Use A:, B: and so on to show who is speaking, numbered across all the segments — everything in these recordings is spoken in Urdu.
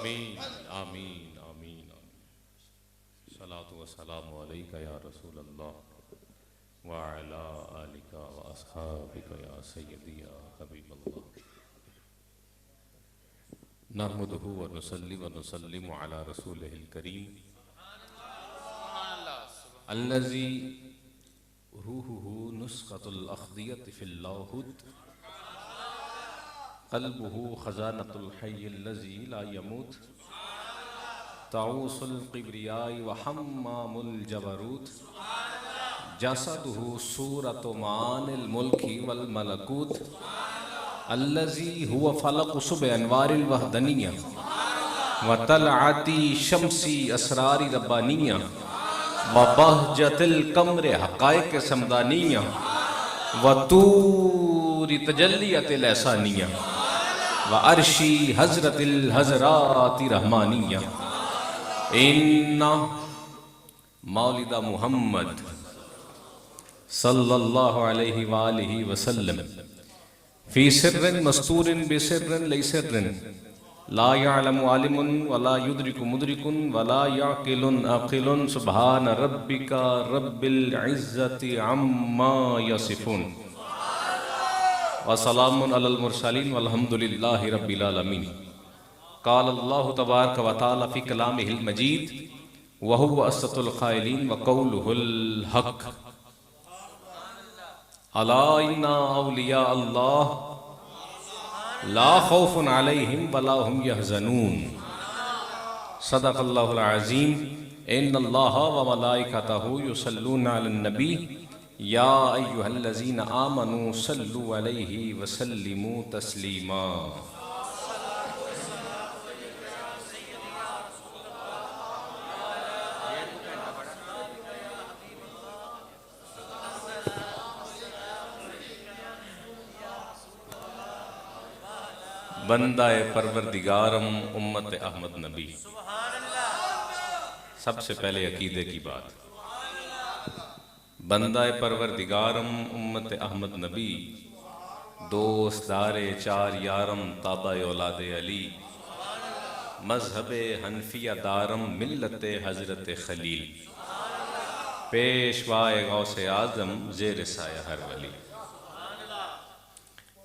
A: آمین آمین آمین صلاۃ و سلام علیک یا رسول اللہ وعلی آلک و اصحابک یا سیدی یا حبیب اللہ نحمدہ و نصلی و نسلم علی رسولہ الکریم الذی روحہ نسخۃ الاخضیۃ فی اللاہوت قلبہ خزانۃ الحی الذی لا یموت طاؤس القبریاء وحمام الجبروت جسدہ صورۃ معانی الملک والملکوت الذی هو فلق صبح انوار الوحدانیہ وطلعت شمس اسرار ربانیہ وبہجت القمر حقائق سمدانیہ وطور تجلیت الاحسانیہ وعرشی حضرت الحضرات رحمانیہ ان مولد محمد صلی اللہ علیہ وآلہ وسلم فی سر مستور بسر لیس سر لا يعلم عالم ولا يدرك مدرك ولا يعقل عاقل سبحان ربك رب العزة عما يصفون وسلام على المرسلين والحمد لله رب العالمين قال الله تبارك وتعالى في كلامه المجيد وهو أصدق القائلين وقوله الحق ألا إن أولياء الله لا خوف علیہم ولا هم يحزنون صدق اللہ العظیم ان اللہ وملائکتہ یصلون علی النبی یا ایہا الذین آمنوا صلوا علیہ وسلموا تسلیما بندہ پروردگارم امت احمد نبی سب سے پہلے عقیدے کی بات بندہ پروردگارم امت احمد نبی دوست دار چار یارم تابع اولاد علی مذہب حنفیہ دارم ملت حضرت خلیل پیشوائے غوث اعظم زیر سایہ ہر ولی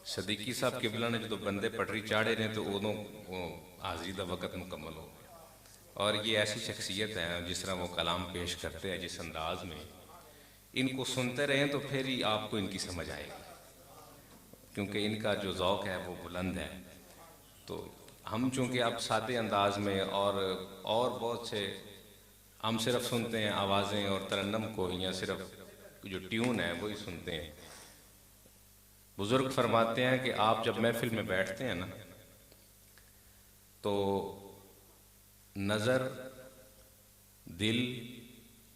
A: صدیقی صاحب قبلہ نے جو بندے پٹری چاڑے رہے تو انہوں حاضری دا وقت مکمل ہو گیا اور یہ ایسی شخصیت ہے جس طرح وہ کلام پیش کرتے ہیں جس انداز میں ان کو سنتے رہیں تو پھر ہی آپ کو ان کی سمجھ آئے گی کیونکہ ان کا جو ذوق ہے وہ بلند ہے تو ہم چونکہ اب سادے انداز میں اور بہت سے ہم صرف سنتے ہیں آوازیں اور ترنم کو یا صرف جو ٹیون ہے وہی سنتے ہیں بزرگ فرماتے ہیں کہ آپ جب محفل میں بیٹھتے ہیں نا تو نظر دل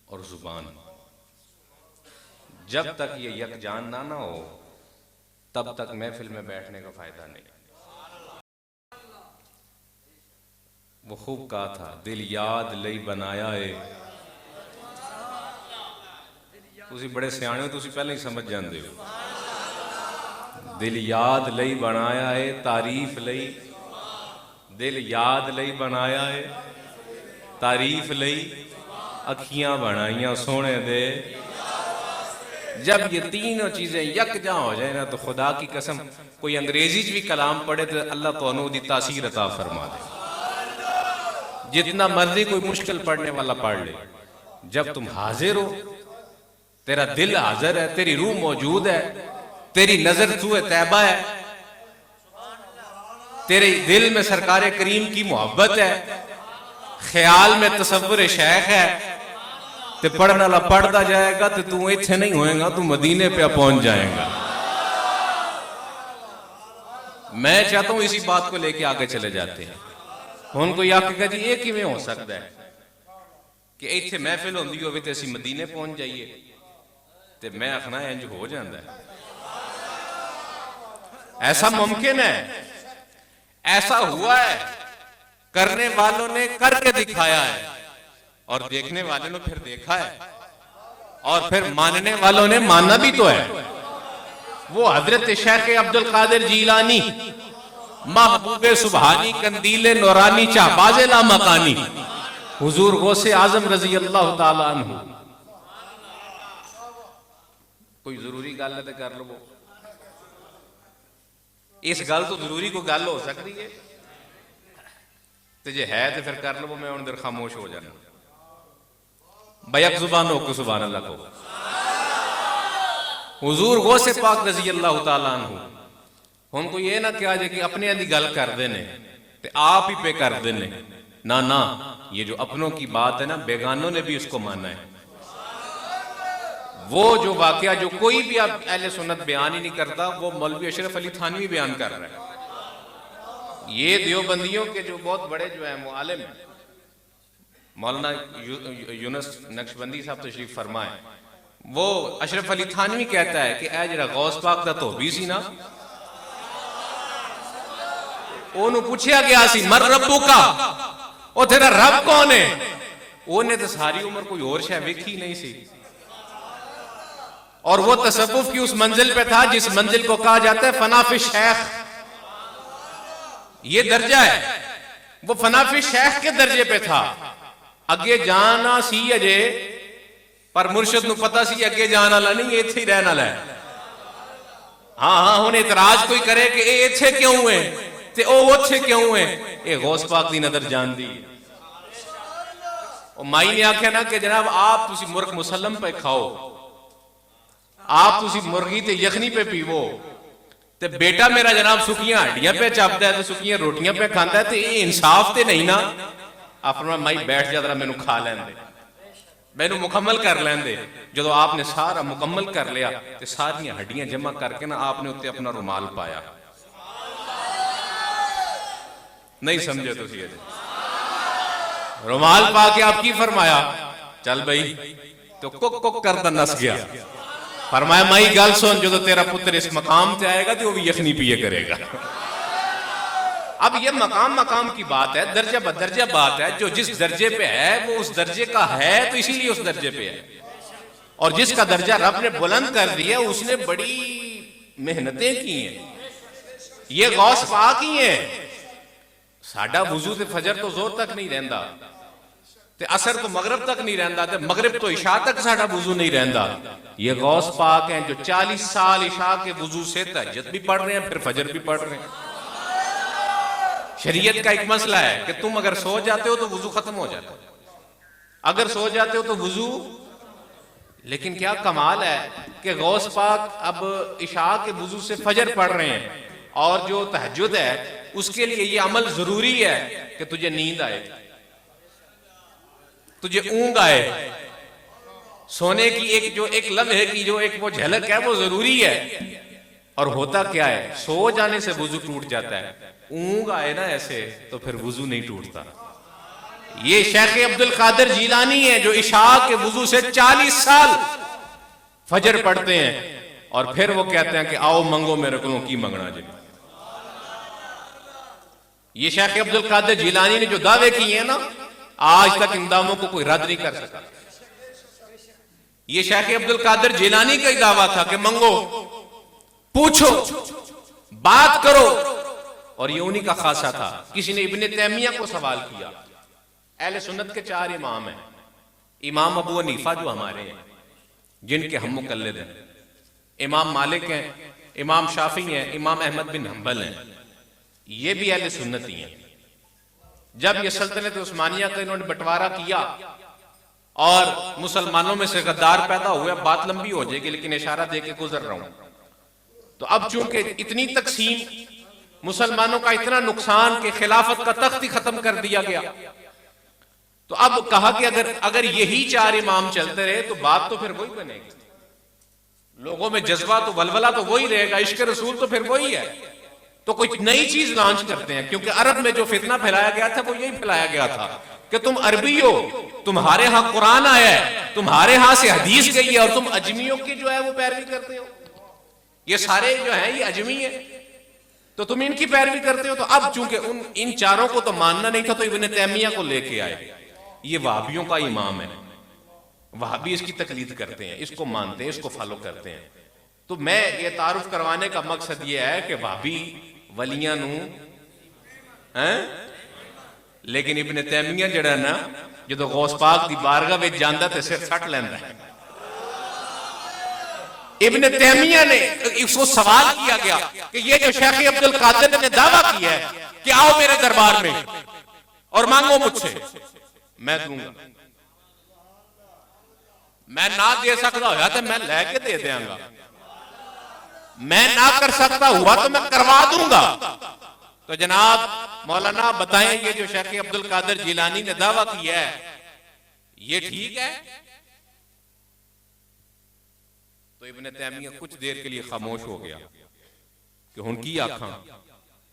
A: اور زبان جب تک یہ یکجان نہ ہو تب تک محفل میں بیٹھنے کا فائدہ نہیں وہ خوب کہا تھا دل یاد لئی بنایا ہے تسی بڑے سیانے ہو تسی پہلے ہی سمجھ جاندے ہو دل یاد لئی بنایا ہے تعریف لئی دل یاد لئی بنایا ہے تعریف لئی اکھیاں بنائیاں سونے دے جب یہ تینوں چیزیں یکجاں ہو جائیں نا تو خدا کی قسم کوئی انگریزی بھی کلام پڑھے تو اللہ تو انہوں دی تاثیر عطا فرما دے جتنا مرضی کوئی مشکل پڑھنے والا پڑھ لے جب تم حاضر ہو تیرا دل حاضر ہے تیری روح موجود ہے تیری نظر سوئے طیبہ ہے تیرے دل میں سرکار کریم کی محبت ہے خیال میں تصور شیخ ہے تے پڑھنے والا پڑھتا جائے گا تے تو ایتھے نہیں ہوئے گا تو مدینے پہ پہنچ جائے گا میں چاہتا ہوں اسی بات کو لے کے آگے چلے جاتے ہیں ان کو یہ کہا جی ایک ہی میں ہو سکتا ہے کہ ایتھے محفل ہوندی ہوئے تے اسی مدینے پہنچ جائیے تے میں اخنا انج ہو جاندہ ہے ایسا ممکن ہے ایسا ہوا ہے کرنے والوں نے کر کے دکھایا ہے اور دیکھنے والوں نے پھر دیکھا ہے اور پھر ماننے والوں نے مانا بھی تو ہے وہ حضرت شیخ عبدالقادر جیلانی محبوب سبحانی قندیل نورانی چہباز لامکانی حضور غوث اعظم رضی اللہ تعالی عنہ. کوئی ضروری گل ہے تو کر لو. اس گل تو ضروری کوئی گل ہو سکتی ہے تو جے ہے تو پھر کر لو. میں ان دیر خاموش ہو جانا. بیک زبان ہو کو سبحان اللہ کو. حضور غوث پاک رضی اللہ تعالیٰ عنہ ہم کو یہ نہ کیا جائے کہ اپنے اندھی گل کر دینے تے آپ ہی پہ کر دینے. نہ یہ جو اپنوں کی بات ہے نا بیگانوں نے بھی اس کو مانا ہے. وہ جو واقعہ جو کوئی بھی اب اہل سنت بیان ہی نہیں کرتا وہ مولوی اشرف علی تھانوی بیان کر رہا ہے. یہ دیوبندیوں کے جو بہت بڑے جو ہیں معالم ہیں مولانا یونس نقشبندی صاحب تشریف فرمائے. وہ اشرف علی تھانوی کہتا ہے کہ اے جڑا غوث پاک دا تو بھی سی نا انہوں پوچھیا گیا سی مر ربو کا او تیرا رب کون ہے. انہیں تو ساری عمر کوئی اور شے ویکھی نہیں سی اور وہ تصوف کی اس منزل پہ تھا جس منزل کو کہا جاتا ہے فنا فی شیخ. یہ درجہ ہے وہ فنا فی شیخ کے درجے پہ تھا. اگے جانا سی اجے پر مرشد نو پتا سی اگے جان والا نہیں یہ ایتھے ہی رہن والا ہے. ہاں ہن اعتراض کوئی کرے کہ اے ایتھے کیوں ہے تے او اوتھے کیوں ہے. اے غوث پاک دی نظر جان دی. او مائی نے آکھیا نا کہ جناب آپ تسی مرغ مسلم پہ کھاؤ آپ تسی مرغی تے یخنی پہ پیو تے بیٹا میرا جناب سکیاں ہڈیاں پہ چاپتا ہے تے سکیاں روٹیاں پہ کھانتا ہے تے یہ انصاف تے نہیں نا. آپ فرمایا مائی بیٹھ جا ذرا مینوں کھا لین دے مینوں مکمل کر لین دے. جدو آپ نے سارا مکمل کر لیا تے ساری ہڈیاں جمع کر کے نا آپ نے اتنے اپنا رومال پایا. نہیں سمجھے تو سی رومال پا کے آپ کی فرمایا چل بھائی تو کک کک کرتا نس گیا. فرمایا مائی گل سن جو تیرا پتر اس مقام تے آئے گا تو وہ بھی یخنی پیے کرے گا. اب یہ مقام کی بات ہے درجہ بدرجہ بات ہے. جو جس درجے پہ ہے وہ اس درجے کا ہے تو اسی لیے اس درجے پہ ہے. اور جس کا درجہ رب نے بلند کر دیا اس نے بڑی محنتیں کی ہیں. یہ غوث پاک ہی ہے. ساڈا وضو تے فجر تو زور تک نہیں رہندا تے عصر تو مغرب تک نہیں رہندا تے مغرب تو عشاء تک ساڈا وضو نہیں رہندا. یہ غوث پاک ہیں جو 40 سال عشاء کے وضو سے تہجد بھی پڑھ رہے ہیں پھر فجر بھی پڑھ رہے ہیں. شریعت کا ایک مسئلہ ہے کہ تم اگر سو جاتے ہو تو وضو ختم ہو جاتا ہے اگر سو جاتے ہو تو وضو. لیکن کیا کمال ہے کہ غوث پاک اب عشاء کے وضو سے فجر پڑھ رہے ہیں اور جو تہجد ہے اس کے لیے یہ عمل ضروری ہے کہ تجھے نیند آئے تجھے اونگ آئے. سونے کی ایک لمحے کی جو ایک وہ جھلک ہے وہ ضروری ہے. اور ہوتا کیا ہے سو جانے سے وضو ٹوٹ جاتا ہے. اونگ آئے نا ایسے تو پھر وضو نہیں ٹوٹتا. یہ شیخ عبد القادر جیلانی ہے جو عشاء کے وضو سے 40 سال فجر پڑھتے ہیں اور پھر وہ کہتے ہیں کہ آؤ منگو میرے کو کی منگنا جی. یہ شیخ عبد القادر جیلانی نے جو دعوے کیے ہیں نا آج تک ان دعووں کو کوئی رد نہیں کر سکا. یہ شیخ عبد القادر جیلانی کا ہی دعویٰ تھا کہ منگو پوچھو بات کرو. اور یہ انہی کا خاصہ تھا. کسی نے ابن تیمیہ کو سوال کیا. اہل سنت کے 4 امام ہیں. امام ابو حنیفہ جو ہمارے ہیں جن کے ہم مقلد ہیں, امام مالک ہیں, امام شافعی ہیں, امام احمد بن حنبل ہیں. یہ بھی اہل سنت ہی ہیں. جب یہ سلطنت عثمانیہ کا انہوں نے بٹوارا کیا اور مسلمانوں میں سے غدار پیدا ہوئے, بات لمبی ہو جائے گی لیکن اشارہ دے کے گزر رہا ہوں. تو اب چونکہ اتنی تقسیم, مسلمانوں کا اتنا نقصان کہ خلافت کا تخت ہی ختم کر دیا گیا, تو اب کہا کہ اگر یہی 4 امام چلتے رہے تو بات تو پھر وہی بنے گی. لوگوں میں جذبہ تو ولولہ تو وہی رہے گا, عشق رسول تو پھر وہی ہے. تو کوئی نئی چیز لانچ کرتے ہیں کیونکہ عرب میں جو فتنہ پھیلایا گیا تھا وہ یہی پھیلایا گیا تھا کہ تم عربی ہو, تمہارے ہاں قرآن آیا ہے, تمہارے ہاں سے حدیث گئی ہے اور تم اجمیوں کی جو ہے وہ پیروی کرتے ہو. یہ سارے جو ہیں یہ اجمی ہیں تو تم ان کی پیروی کرتے ہو. تو اب چونکہ ان 4 کو تو ماننا نہیں تھا تو ابن تیمیہ کو لے کے آئے. یہ وہابیوں کا امام ہے, وہابی اس کی تقلید کرتے ہیں, اس کو مانتے ہیں, اس کو فالو کرتے ہیں. تو میں یہ تعارف کروانے کا مقصد یہ ہے کہ وہابی ولیاں نو ہیں لیکن ابن تیمیہ جڑا نا جدو غوث پاک دی بارگاہ وچ جاندا تے سر سٹ لیندا ہے. ابن تیمیہ نے اس کو سوال کیا گیا کہ یہ جو شیخ عبد القادر نے دعویٰ کیا ہے کہ آؤ میرے دربار میں اور مانگو مجھ سے، میں دوں گا. میں نہ دے سکتا ہوا تو میں لے کے دے دیاں گا، میں نہ کر سکتا ہوا تو میں کروا دوں گا. تو جناب مولانا بتائیں یہ جو شیخ عبد القادر جیلانی نے دعویٰ کیا ہے یہ ٹھیک ہے؟ تو ابن تیمیہ کچھ دیر کے لیے خاموش ہو گیا کہ ان کی آنکھاں،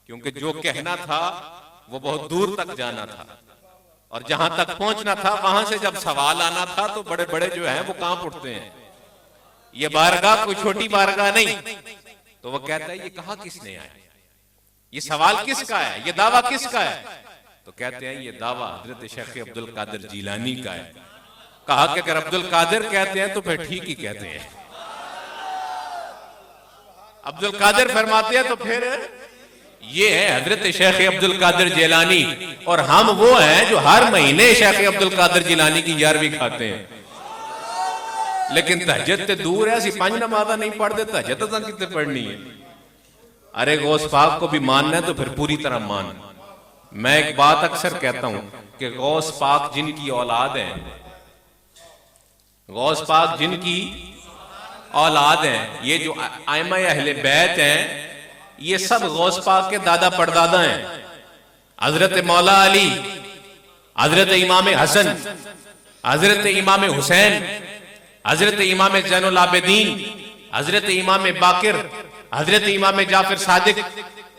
A: کیونکہ جو کہنا تھا وہ بہت دور تک جانا تھا اور جہاں تک پہنچنا تھا وہاں سے جب سوال آنا تھا تو بڑے بڑے جو ہیں وہ کہاں اٹھتے ہیں. یہ بارگاہ کوئی چھوٹی بارگاہ نہیں. تو وہ کہتا ہے یہ کہا کس نے آیا، یہ سوال کس کا ہے، یہ دعویٰ کس کا ہے؟ تو کہتے ہیں یہ دعویٰ حضرت شیخ عبد القادر جیلانی کا ہے. کہا کہ اگر عبد القادر کہتے ہیں تو پھر ٹھیک ہی کہتے ہیں. عبد القادر فرماتے ہیں تو پھر یہ ہے حضرت شیخ عبد القادر جیلانی، اور ہم وہ ہیں جو ہر مہینے شیخ عبد القادر جیلانی کی 11ویں کھاتے ہیں. لیکن تہجد تے دور ہے، اسی 5 نمازہ نہیں پڑھ دے، تہجد تو کتنے پڑھنی ہے. ارے غوث پاک کو بھی ماننا ہے تو پھر پوری طرح مان. میں ایک بات اکثر کہتا ہوں کہ غوث پاک جن کی اولاد ہیں، غوث پاک جن کی اولاد ہیں، یہ جو ائمہ اہل بیت ہیں یہ سب غوث پاک کے دادا پردادا ہیں. حضرت مولا علی، حضرت امام حسن، حضرت امام حسین، حضرت امام زین العابدین، حضرت امام باقر، حضرت امام جعفر صادق،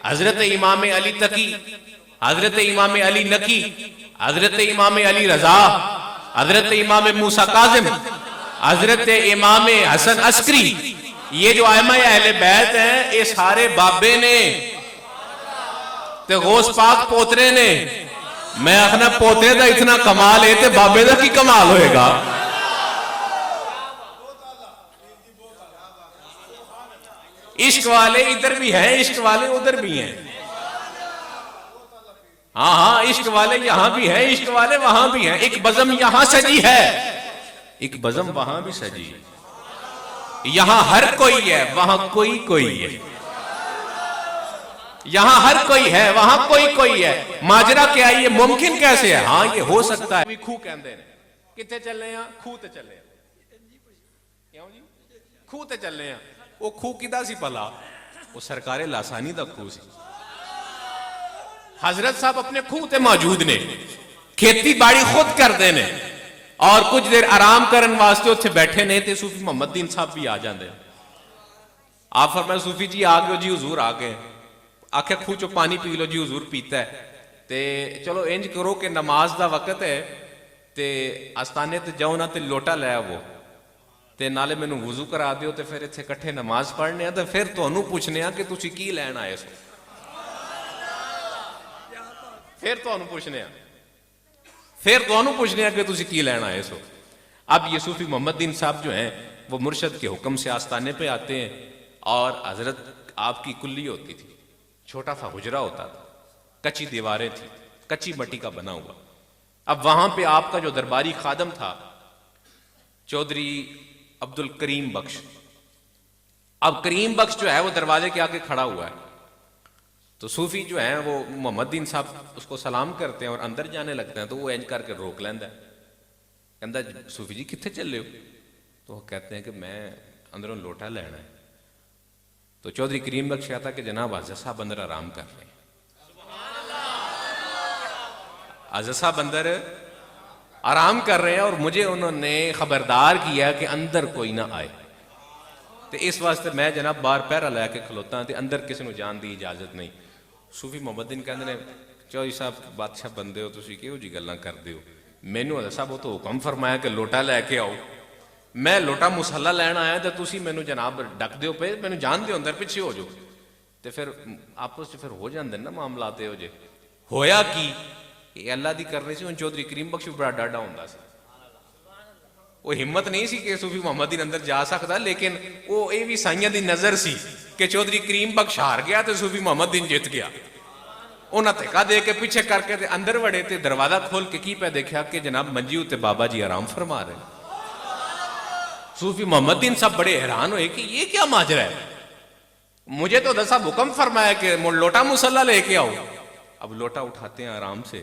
A: حضرت امام علی تقی، حضرت امام علی نقی، حضرت امام علی رضا، حضرت امام موسیٰ کاظم، حضرت امام حسن عسکری. یہ جو ائمہ اہل بیت ہیں یہ سارے بابے نے تے غوث پاک پوترے نے. میں اخنا پوترے دا اتنا کمال ہے تے بابے دا کی کمال ہوئے گا. عشق والے ادھر بھی ہیں، عشق والے ادھر بھی ہیں. ہاں عشق والے یہاں بھی ہیں، عشق والے وہاں بھی ہیں. ایک بزم یہاں سجی ہے، ایک بزم وہاں بھی سجی ہے. یہاں ہر کوئی ہے، وہاں کوئی کوئی ہے. یہاں ہر کوئی ہے، وہاں کوئی کوئی ہے. ماجرا کیا ہے، یہ ممکن کیسے ہے؟ ہاں یہ ہو سکتا ہے. کھو کہندے ہیں کتے چلے ہیں؟ کھو تے چلے ہیں. کیوں جی؟ کھو تے چلے ہیں. وہ کھو کدا سی پلا؟ وہ سرکار لاسانی دا کھو سی. حضرت صاحب اپنے کھو تے موجود نے، کھیتی باڑی خود کر دینے اور کچھ دیر آرام کرن واسطے اتھے بیٹھے نہیں تے صوفی محمد دین صاحب بھی آ جاندے. آپ فرمائے صوفی جی آ گئے جی، حضور آ گئے. آکھے کھوچو پانی پی لو جی، حضور پیتا ہے. تے چلو انج کرو کہ نماز دا وقت ہے تے آستانے تے جاؤ نا تے لوٹا لے وہ تے نالے میں نو وضو کرا دیو تے پھر اتھے کٹھے نماز پڑھنے ہیں تے پھر تو انہوں پوچھنے ہیں کہ تُسی کی لین آئے سو. پھر تو انہوں پوچھنے ہیں، پھر تو انہوں پوچھنے ہیں کہ تُسی کی لین آئے سو. اب یہ صوفی محمد دین صاحب جو ہیں وہ مرشد کے حکم سے آستانے پہ آتے ہیں اور حضرت آپ کی کلی ہوتی تھی، چھوٹا سا حجرہ ہوتا تھا، کچی دیواریں تھی، کچی مٹی کا بنا ہوا. اب وہاں پہ آپ کا جو درباری خادم تھا چودھری عبد الکریم بخش، اب کریم بخش جو ہے وہ دروازے کے آگے کھڑا ہوا ہے. تو صوفی جو ہیں وہ محمد دین صاحب اس کو سلام کرتے ہیں اور اندر جانے لگتے ہیں تو وہ انج کر کے روک لیندہ ہے. کہندہ صوفی جی کتھے چلے ہو؟ تو وہ کہتے ہیں کہ میں اندروں لوٹا لینا ہے. تو چودھری کریم بخش کہتا کہ جناب حضرت صاحب اندر آرام کر رہے ہیں. حضرت صاحب اندر آرام کر رہے ہیں اور مجھے انہوں نے خبردار کیا کہ اندر کوئی نہ آئے. تو اس واسطے میں جناب باہر پیرا لے کے کھلوتا ہوں تے اندر کسی نو جان دی اجازت نہیں. صوفی محمد دین کہندے نے چودھری صاحب بادشاہ بندے ہو تسی کیوں جی گلاں کردے ہو؟ مینوں حضرت صاحب وہ تو حکم فرمایا کہ لوٹا لے کے آؤ. میں لوٹا مصلا لین آیا تے تسی مینوں جناب ڈک دیو پے، مینوں جان دیو اندر پیچھے ہو جو. تے پھر آپس چ پھر ہو جاندے نا معاملات ہو جے. ہویا کی یہ اللہ دی کرنی سی. ہن چودھری کریم بخش بڑا ڈاڈا ہوندا سی، وہ ہمت نہیں سی کہ صوفی محمد دین اندر جا سکتا، لیکن وہ یہ بھی سائیاں دی نظر سی کہ چودھری کریم بخش ہار گیا تو صوفی محمد دین جیت گیا. انہاں دھکا دے کے پیچھے کر کے اندر وڑے تے دروازہ کھول کے کی پہ دیکھا کہ جناب منجی ہوتے بابا جی آرام فرما رہے ہیں۔ صوفی محمد دین صاحب بڑے حیران ہوئے کہ یہ کیا ماجرا ہے، مجھے تو دسا حکم فرمایا کہ لوٹا مصلی لے کے آؤ۔ اب لوٹا اٹھاتے ہیں آرام سے،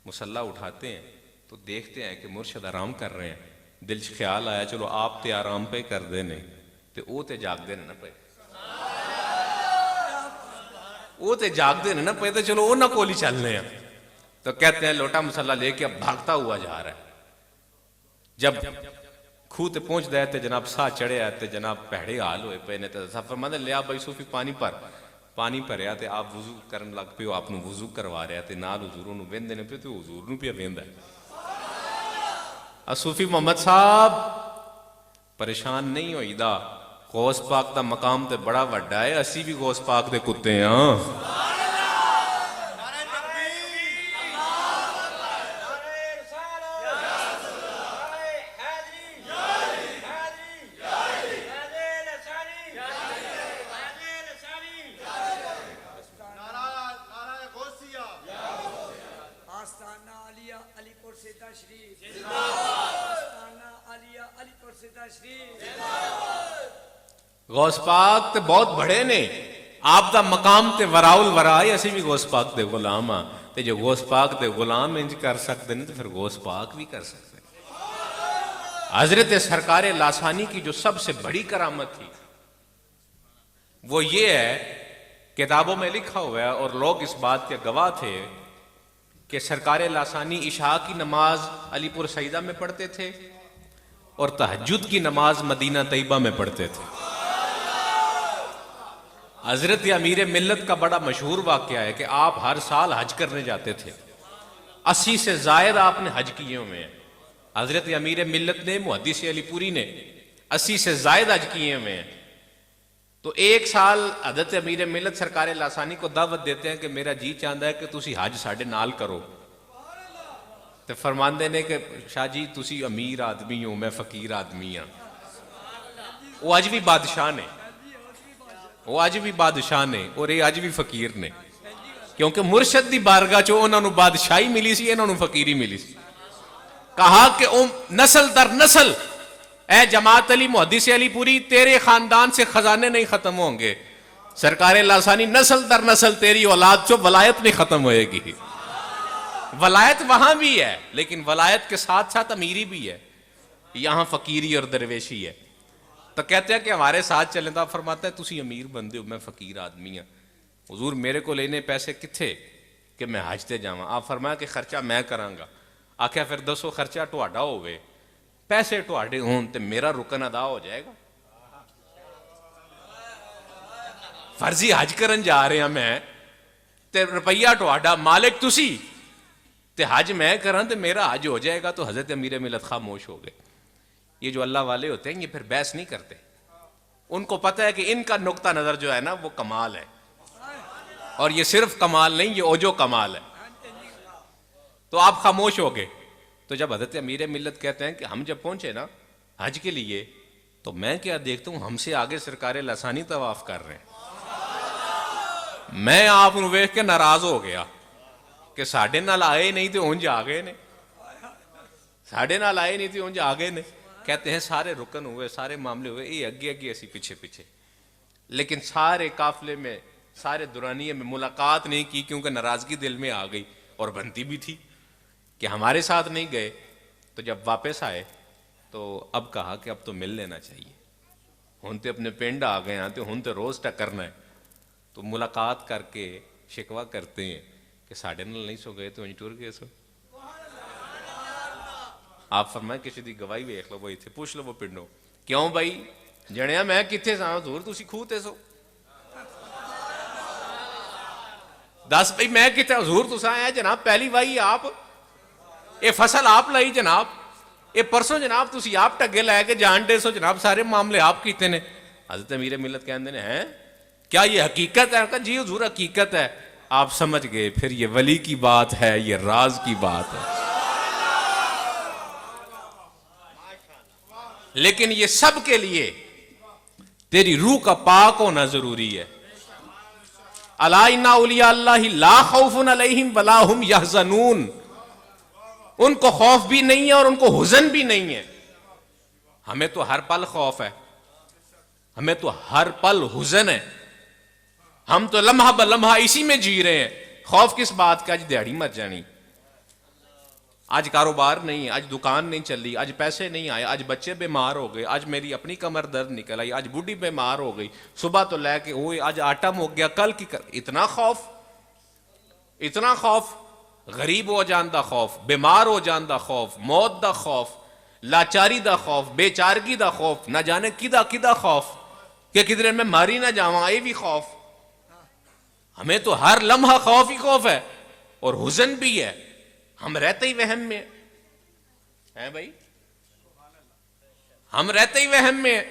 A: مصلی اٹھاتے ہیں تو دیکھتے ہیں کہ مرشد آرام کر رہے ہیں۔ دل چ خیال آیا چلو آپ تے آرام پہ کر دے نہیں تے او تے جاگ دے نہ پے، وہ تے جاگ دے نہ پے تے چلو انہاں کول ہی چلنے ہیں۔ تو کہتے ہیں لوٹا مصلی لے کے اب بھاگتا ہوا جا رہا ہے۔ جب کھو تے پہنچ دے تے جناب ساہ چڑھے آتے جناب پہڑے حال ہوئے پہ نے تے سفر مدد لیا بھائی صوفی پانی بھریا تے آپ وضو کرن لگ پہ آپ نو وضو کروا رہا تے نال حضور نو ویندے نے پہ تے حضور نو پہ ویندا ہے۔ صوفی محمد صاحب پریشان نہیں ہوئی دا، غوث پاک دا مقام تے بڑا وڈا ہے، اسی بھی غوث پاک دے کتے ہیں۔ غوث پاک تے بہت بڑے نے، آپ دا مقام تے وراؤل ورائے، اسی بھی غوث پاک دے غلام ہاں تے جو غوث پاک دے غلام انج کر سکتے ہیں تو پھر غوث پاک بھی کر سکتے ہیں۔ حضرت سرکار لاسانی کی جو سب سے بڑی کرامت تھی وہ یہ ہے، کتابوں میں لکھا ہوا ہے اور لوگ اس بات کے گواہ تھے کہ سرکار لاسانی عشاء کی نماز علی پور سیدہ میں پڑھتے تھے اور تہجد کی نماز مدینہ طیبہ میں پڑھتے تھے۔ حضرت امیر ملت کا بڑا مشہور واقعہ ہے کہ آپ ہر سال حج کرنے جاتے تھے، 80 سے زائد آپ نے حج کیے ہوئے ہیں۔ حضرت امیر ملت نے، محدث علی پوری نے 80 سے زائد حج کیے ہوئے ہیں۔ تو ایک سال حضرت امیر ملت سرکار لاسانی کو دعوت دیتے ہیں کہ میرا جی چاہتا ہے کہ تسی حج ساڑھے نال کرو، تو فرماندے نے کہ شاہ جی تسی امیر آدمی ہو میں فقیر آدمی ہاں۔ وہ اج بھی بادشاہ نے، وہ اج بھی بادشاہ نے اور یہ اج بھی فقیر نے، کیونکہ مرشد دی بارگاہ چو انہوں نے بادشاہی ملی سی، انہوں نے فقیری ملی سی۔ کہا کہ نسل در نسل اے جماعت علی محدث علی پوری تیرے خاندان سے خزانے نہیں ختم ہوں گے، سرکار لاسانی نسل در نسل تیری اولاد چو ولایت نہیں ختم ہوئے گی۔ ولایت وہاں بھی ہے لیکن ولایت کے ساتھ ساتھ امیری بھی ہے، یہاں فقیری اور درویشی ہے۔ تو کہتے ہیں کہ ہمارے ساتھ چلیں تو آپ فرماتا ہے تسی امیر بندے ہو میں فقیر آدمی ہوں، حضور میرے کو لینے پیسے کتھے کہ میں حج تے جاواں؟ آپ فرمایا کہ خرچہ میں کراں گا۔ آکھیا پھر دسو خرچہ ٹواڈا ہوئے، پیسے ٹواڈے ہون تے میرا رکن ادا ہو جائے گا؟ فرضی حج کرن جا رہے ہیں میں تے روپیہ ٹواڈا، مالک تسی تے حج میں کراں تے میرا حج ہو جائے گا؟ تو حضرت امیر ملت خاموش ہو گئے۔ یہ جو اللہ والے ہوتے ہیں یہ پھر بحث نہیں کرتے، ان کو پتہ ہے کہ ان کا نقطہ نظر جو ہے نا وہ کمال ہے، اور یہ صرف کمال نہیں، یہ اوجو کمال ہے۔ تو آپ خاموش ہو گئے۔ تو جب حضرت امیر ملت کہتے ہیں کہ ہم جب پہنچے نا حج کے لیے تو میں کیا دیکھتا ہوں ہم سے آگے سرکار لاسانی طواف کر رہے ہیں۔ میں آپ نو ویکھ کے ناراض ہو گیا کہ ساڈے نال آئے نہیں تو اونج آ گئے نے، ساڈے نال آئے نہیں تو اونج آ گئے نے۔ کہتے ہیں سارے رکن ہوئے، سارے معاملے ہوئے، یہ اگے اگے اسی پیچھے پیچھے، لیکن سارے قافلے میں سارے دورانیے میں ملاقات نہیں کی کیونکہ ناراضگی دل میں آ گئی اور بنتی بھی تھی کہ ہمارے ساتھ نہیں گئے۔ تو جب واپس آئے تو اب کہا کہ اب تو مل لینا چاہیے، ہن تے اپنے پنڈ آ گئے ہیں تو ہن تو روز ٹکرنا ہے۔ تو ملاقات کر کے شکوہ کرتے ہیں کہ ساڑھے نال نہیں سو گئے تو انج ٹر گئے سو۔ آپ فرمائیں کسی دی گواہی ویکھ لو، وہ ایتھے پوچھ لو وہ پنڈوں، کیوں بھائی جنیا میں کتھے سا حضور تسی کھوہ تے سو؟ دس بھائی میں کتنے حضور تسا آیا جناب پہلی وائی آپ، اے فصل آپ لائی جناب، اے پرسوں جناب تسی آپ ٹگے لے کے جان دے سو جناب، سارے معاملے آپ کیتے نے۔ حضرت امیر ملت کہندے ہیں کیا یہ حقیقت ہے؟ جی حضور حقیقت ہے۔ آپ سمجھ گئے پھر یہ ولی کی بات ہے، یہ راز کی بات ہے۔ لیکن یہ سب کے لیے تیری روح کا پاک ہونا ضروری ہے۔ الا ان اولیاء اللہ لا خوف علیہم ولا هم یحزنون، ان کو خوف بھی نہیں ہے اور ان کو حزن بھی نہیں ہے. ہمیں تو ہر پل خوف ہے، ہمیں تو ہر پل حزن ہے، ہم تو لمحہ بلمحہ اسی میں جی رہے ہیں. خوف کس بات کا؟ آج دیہڑی مر جانی، آج کاروبار نہیں، آج دکان نہیں چلی، آج پیسے نہیں آئے، آج بچے بیمار ہو گئے، آج میری اپنی کمر درد نکل آئی، آج بوڑھی بیمار ہو گئی، صبح تو لے کے ہوئے آج آٹا مک گیا، کل کی اتنا خوف، اتنا خوف، غریب ہو جان دا خوف، بیمار ہو جان دا خوف، موت دا خوف، لاچاری دا خوف، بے چارگی دا خوف، نہ جانے کدا کدا خوف کہ کدھر میں ماری نہ جاواں، یہ بھی خوف. ہمیں تو ہر لمحہ خوف ہی خوف ہے اور حزن بھی ہے. ہم رہتے ہی وہم میں ہیں بھائی، ہم رہتے ہی وہم میں.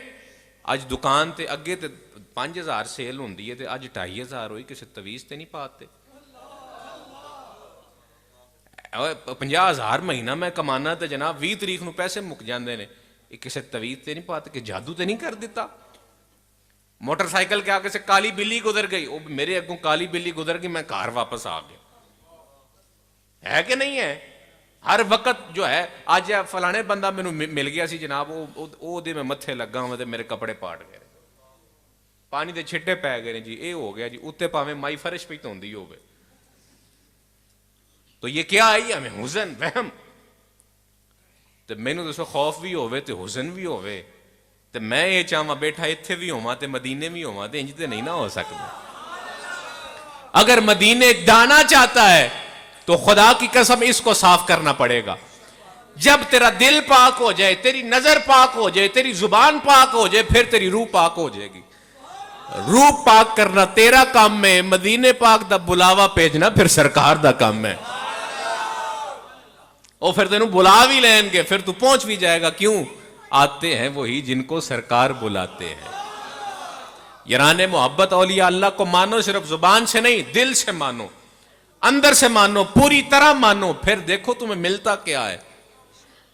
A: آج دکان تے اگے تے 5000 سیل ہوندی ہے تے اج 2500 ہوئی، کسی تویز تے نہیں پاتے. 50,000 مہینہ میں کمانا تے جناب 20 تاریخ نو پیسے مک جاندے نے، یہ کسی تویز تے نہیں پاتے کہ جادو تے نہیں کر دیتا. موٹر سائیکل کے آگے سے کالی بلی گزر گئی، وہ میرے اگوں کالی بلی گزر گئی، میں گھر واپس آ گیا. ہے کہ نہیں ہے؟ ہر وقت جو ہے آج فلانے بندہ مینوں مل گیا سی جناب، وہ دے میں متھے لگا ہوں تے میرے کپڑے پاٹ گئے، پانی دے چھٹے پے گئے جی، اے ہو گیا جی، اتنے پاویں مائی فرش پہ دھوندی ہوے. تو یہ کیا آئی ہمیں؟ حزن، وہم. تو مینوں دسو خوف بھی ہوے تے حزن بھی ہوے تے میں یہ چاہواں بیٹھا اتھے بھی ہوواں تے مدینے بھی ہوواں تے انج تے نہیں نہ ہو سکتا. اگر مدینے جانا چاہتا ہے تو خدا کی قسم اس کو صاف کرنا پڑے گا. جب تیرا دل پاک ہو جائے، تیری نظر پاک ہو جائے، تیری زبان پاک ہو جائے، پھر تیری روح پاک ہو جائے گی. روح پاک کرنا تیرا کام ہے، مدینے پاک دا بلاوا بھیجنا پھر سرکار دا کام ہے. اور پھر تینوں بلا بھی لیں گے، پھر تو پہنچ بھی جائے گا. کیوں؟ آتے ہیں وہی جن کو سرکار بلاتے ہیں. یاران محبت اولیاء اللہ کو مانو، صرف زبان سے نہیں، دل سے مانو، اندر سے مانو، پوری طرح مانو، پھر دیکھو تمہیں ملتا کیا ہے.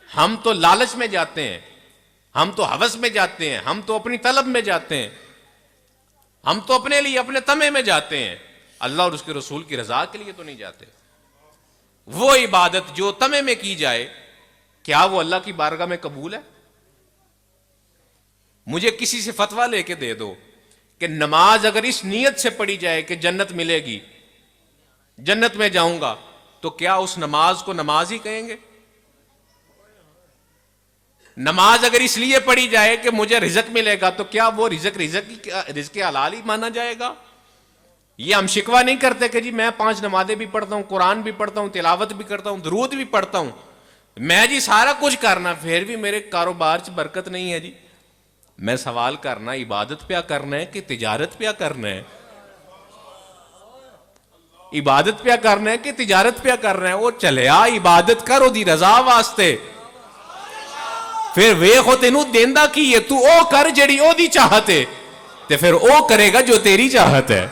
A: ہم تو لالچ میں جاتے ہیں، ہم تو ہوس میں جاتے ہیں، ہم تو اپنی طلب میں جاتے ہیں، ہم تو اپنے لیے اپنے تمے میں جاتے ہیں، اللہ اور اس کے رسول کی رضا کے لیے تو نہیں جاتے. وہ عبادت جو تمے میں کی جائے، کیا وہ اللہ کی بارگاہ میں قبول ہے؟ مجھے کسی سے فتویٰ لے کے دے دو کہ نماز اگر اس نیت سے پڑھی جائے کہ جنت ملے گی، جنت میں جاؤں گا، تو کیا اس نماز کو نماز ہی کہیں گے؟ نماز اگر اس لیے پڑھی جائے کہ مجھے رزق ملے گا، تو کیا وہ رزق حلال ہی مانا جائے گا؟ یہ ہم شکوہ نہیں کرتے کہ جی میں 5 نمازیں بھی پڑھتا ہوں، قرآن بھی پڑھتا ہوں، تلاوت بھی کرتا ہوں، درود بھی پڑھتا ہوں، میں جی سارا کچھ کرنا، پھر بھی میرے کاروبار سے برکت نہیں ہے. جی میں سوال کرنا، عبادت پہ کرنا ہے کہ تجارت پہ کرنا ہے؟ عبادت پہ کرنا ہے کہ تجارت پہ کرنا ہے؟ وہ چلیا عبادت کرو دی رضا واسطے، پھر ویکھو تینوں دیندا کی ہے، تو او کر جڑی او دی چاہت ہے، تے پھر او کرے گا جو تیری چاہت ہے.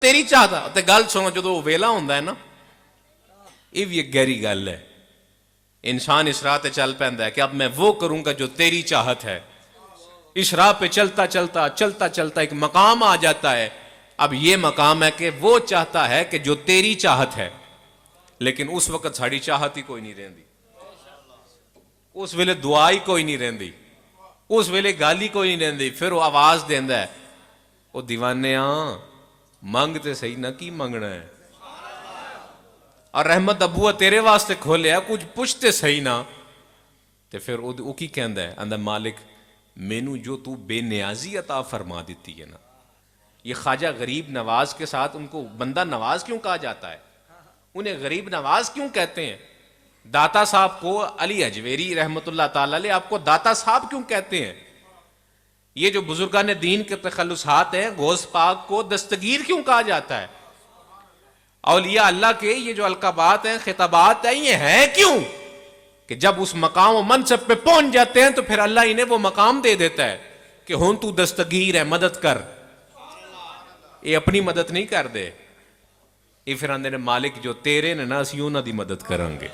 A: تیری چاہت ہے. تے گل سنو، جدو ویلا ہوندا ہے نا، یہ بھی ایک گہری گل ہے. انسان اس راہ تے چل پیندا ہے کہ اب میں وہ کروں گا جو تیری چاہت ہے. اس راہ پہ چلتا چلتا ایک مقام آ جاتا ہے. اب یہ مقام ہے کہ وہ چاہتا ہے کہ جو تیری چاہت ہے، لیکن اس وقت ساڑی چاہت ہی کوئی نہیں رہندی، اس ویلے دعا ہی کوئی نہیں رہندی، اس ویلے گالی کوئی نہیں رہندی. پھر وہ آواز دیندا ہے، وہ دیوانیاں منگ تے صحیح نہ کی منگنا ہے، اور رحمت ابوہ تیرے واسطے کھولیا، کچھ پوچھتے صحیح نہ. تے پھر وہ کی کہندا ہے، اندر مالک مینوں جو تو بے نیازی عطا فرما دیتی ہے نا. یہ خواجہ غریب نواز کے ساتھ ان کو بندہ نواز کیوں کہا جاتا ہے؟ انہیں غریب نواز کیوں کہتے ہیں؟ داتا صاحب کو علی اجویری رحمت اللہ تعالی علیہ آپ کو داتا صاحب کیوں کہتے ہیں؟ یہ جو بزرگان دین کے تخلصات ہیں، غوث پاک کو دستگیر کیوں کہا جاتا ہے؟ اولیاء اللہ کے یہ جو القابات ہیں، خطابات ہیں، یہ ہیں کیوں؟ کہ جب اس مقام و منصب پہ پہنچ جاتے ہیں تو پھر اللہ انہیں وہ مقام دے دیتا ہے کہ ہن تو دستگیر ہے، مدد کر. یہ اپنی مدد نہیں کر دے، یہ پھر آندے نے مالک جو تیرے نے نا اسی انہاں دی مدد کریں گے.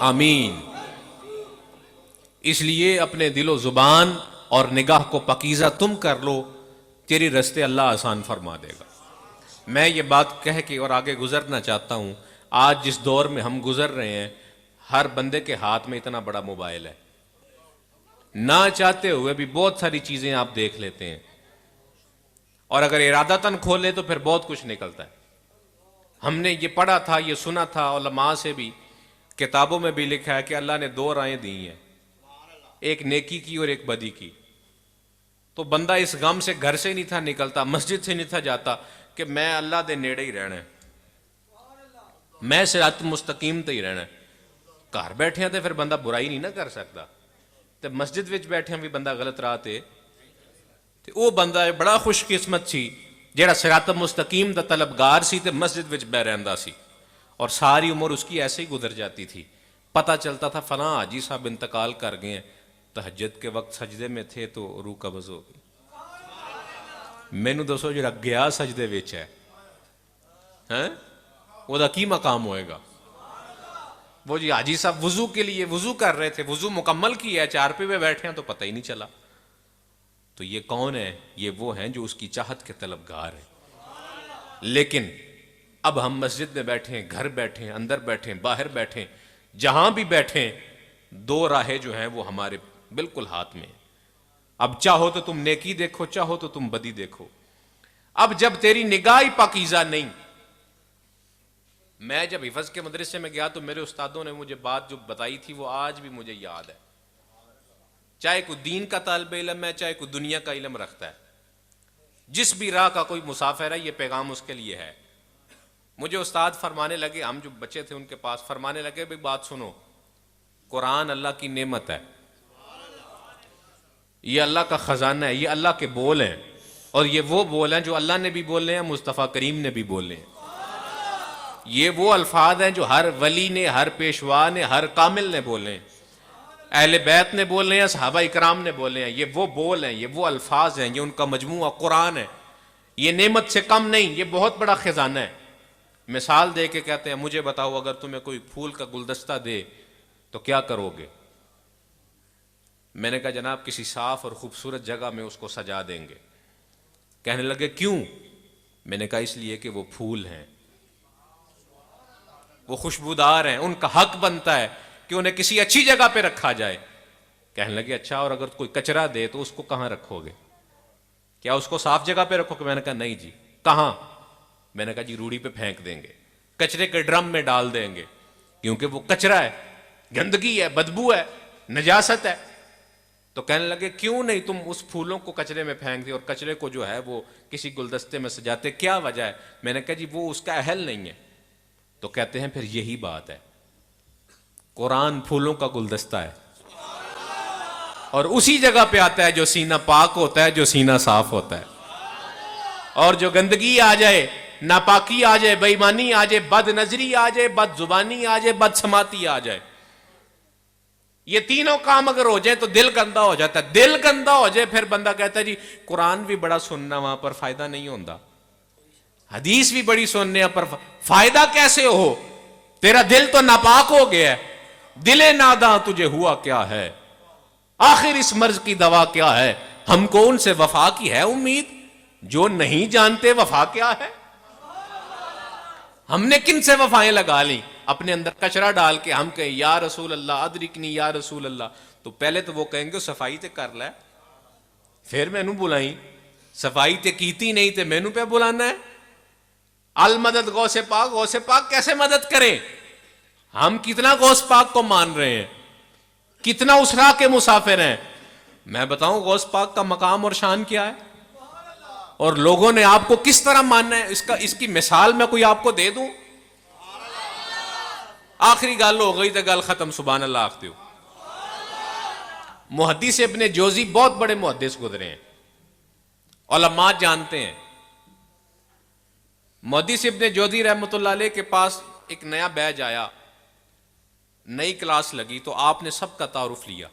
A: آمین۔ اس لیے اپنے دل و زبان اور نگاہ کو پاکیزہ تم کر لو، تیری رستے اللہ آسان فرما دے گا۔ میں یہ بات کہہ کے اور آگے گزرنا چاہتا ہوں، آج جس دور میں ہم گزر رہے ہیں، ہر بندے کے ہاتھ میں اتنا بڑا موبائل ہے، نہ چاہتے ہوئے بھی بہت ساری چیزیں آپ دیکھ لیتے ہیں، اور اگر ارادتاً کھولے تو پھر بہت کچھ نکلتا ہے۔ ہم نے یہ پڑھا تھا، یہ سنا تھا، علماء سے بھی، کتابوں میں بھی لکھا ہے کہ اللہ نے دو راہیں دی ہیں، ایک نیکی کی اور ایک بدی کی۔ تو بندہ اس غم سے گھر سے نہیں تھا نکلتا، مسجد سے نہیں تھا جاتا کہ میں اللہ دے نیڑے ہی رہنا ہے، میں صراط مستقیم تے ہی رہنا ہے۔ گھر بیٹھے ہیں تو پھر بندہ برائی نہیں نہ کر سکتا، تو مسجد وچ بیٹھے بھی بندہ غلط راہ تے وہ بندہ بڑا خوش قسمت سی جیڑا صراط مستقیم دا طلبگار سی تے مسجد وچ بہ رہندا سی، اور ساری عمر اس کی ایسے ہی گزر جاتی تھی۔ پتہ چلتا تھا فلاں حاجی صاحب انتقال کر گئے ہیں، تہجد کے وقت سجدے میں تھے تو روح قبض ہو گئی۔ مینوں دسو جڑا گیا سجدے وچ ہے وہ دا کی مقام ہوئے گا؟ وہ جی حاجی صاحب وضو کے لیے وضو کر رہے تھے، وضو مکمل کیا ہے، چارپے پہ بیٹھے ہیں تو پتہ ہی نہیں چلا۔ تو یہ کون ہے؟ یہ وہ ہیں جو اس کی چاہت کے طلبگار ہیں۔ لیکن اب ہم مسجد میں بیٹھے ہیں، گھر بیٹھے ہیں، اندر بیٹھے ہیں، باہر بیٹھے ہیں، جہاں بھی بیٹھے ہیں، دو راہیں جو ہیں وہ ہمارے بالکل ہاتھ میں ہیں۔ اب چاہو تو تم نیکی دیکھو، چاہو تو تم بدی دیکھو۔ اب جب تیری نگاہ ہی پاکیزہ نہیں، میں جب حفظ کے مدرسے میں گیا تو میرے استادوں نے مجھے بات جو بتائی تھی وہ آج بھی مجھے یاد ہے۔ چاہے کوئی دین کا طالب علم ہے، چاہے کوئی دنیا کا علم رکھتا ہے، جس بھی راہ کا کوئی مسافر ہے، یہ پیغام اس کے لیے ہے۔ مجھے استاد فرمانے لگے، ہم جو بچے تھے ان کے پاس، فرمانے لگے بھئی بات سنو، قرآن اللہ کی نعمت ہے، یہ اللہ کا خزانہ ہے، یہ اللہ کے بول ہیں، اور یہ وہ بول ہیں جو اللہ نے بھی بولے ہیں، مصطفیٰ کریم نے بھی بولے ہیں۔ یہ وہ الفاظ ہیں جو ہر ولی نے، ہر پیشوا نے، ہر کامل نے بولے ہیں، اہل بیت نے بولے ہیں، صحابہ اکرام نے بولے ہیں۔ یہ وہ بول ہیں، یہ وہ الفاظ ہیں، یہ ان کا مجموعہ قرآن ہے۔ یہ نعمت سے کم نہیں، یہ بہت بڑا خزانہ ہے۔ مثال دے کے کہتے ہیں مجھے بتاؤ اگر تمہیں کوئی پھول کا گلدستہ دے تو کیا کرو گے؟ میں نے کہا جناب کسی صاف اور خوبصورت جگہ میں اس کو سجا دیں گے۔ کہنے لگے کیوں؟ میں نے کہا اس لیے کہ وہ پھول ہیں، وہ خوشبودار ہیں، ان کا حق بنتا ہے کہ انہیں کسی اچھی جگہ پہ رکھا جائے۔ کہنے لگے اچھا اور اگر کوئی کچرا دے تو اس کو کہاں رکھو گے؟ کیا اس کو صاف جگہ پہ رکھو گے؟ میں نے کہا نہیں جی۔ کہاں؟ میں نے کہا جی روڑی پہ پھینک دیں گے، کچرے کے ڈرم میں ڈال دیں گے، کیونکہ وہ کچرا ہے، گندگی ہے، بدبو ہے، نجاست ہے۔ تو کہنے لگے کیوں نہیں تم اس پھولوں کو کچرے میں پھینک دے اور کچرے کو جو ہے وہ کسی گلدستے میں سجاتے، کیا وجہ ہے؟ میں نے کہا جی وہ اس کا اہل نہیں ہے۔ تو کہتے ہیں پھر یہی بات ہے، قرآن پھولوں کا گلدستہ ہے، اور اسی جگہ پہ آتا ہے جو سینہ پاک ہوتا ہے، جو سینہ صاف ہوتا ہے۔ اور جو گندگی آ جائے، ناپاکی آ جائے، بے ایمانی آ جائے، بد نظری آ جائے، بد زبانی آ جائے، بد سماعتی آ جائے، یہ تینوں کام اگر ہو جائے تو دل گندا ہو جاتا ہے۔ دل گندا ہو جائے پھر بندہ کہتا ہے جی قرآن بھی بڑا سننا وہاں پر فائدہ نہیں ہوتا، حدیث بھی بڑی سننے پر فائدہ کیسے ہو؟ تیرا دل تو ناپاک ہو گیا ہے۔ دل ناداں تجھے ہوا کیا ہے، آخر اس مرض کی دوا کیا ہے؟ ہم کو ان سے وفا کی ہے امید جو نہیں جانتے وفا کیا ہے۔ ہم نے کن سے وفائیں لگا لی؟ اپنے اندر کچرا ڈال کے ہم کہیں یا رسول اللہ ادرکنی یا رسول اللہ، تو پہلے تو وہ کہیں گے صفائی تے کر لے، پھر مینوں بلائیں، صفائی تے کیتی نہیں تے مینوں پہ بلانا ہے۔ المدد غوث پاک، غوث پاک کیسے مدد کریں؟ ہم کتنا غوث پاک کو مان رہے ہیں، کتنا اس راہ کے مسافر ہیں۔ میں بتاؤں غوث پاک کا مقام اور شان کیا ہے، اور لوگوں نے آپ کو کس طرح ماننا ہے، اس کی مثال میں کوئی آپ کو دے دوں؟ آخری گل ہو گئی تو گل ختم، سبحان اللہ آختے ہو۔ محدث ابن جوزی بہت بڑے محدث گزرے ہیں، علماء جانتے ہیں۔ محدث ابن جوزی رحمۃ اللہ علیہ کے پاس ایک نیا بیچ آیا، نئی کلاس لگی تو آپ نے سب کا تعارف لیا،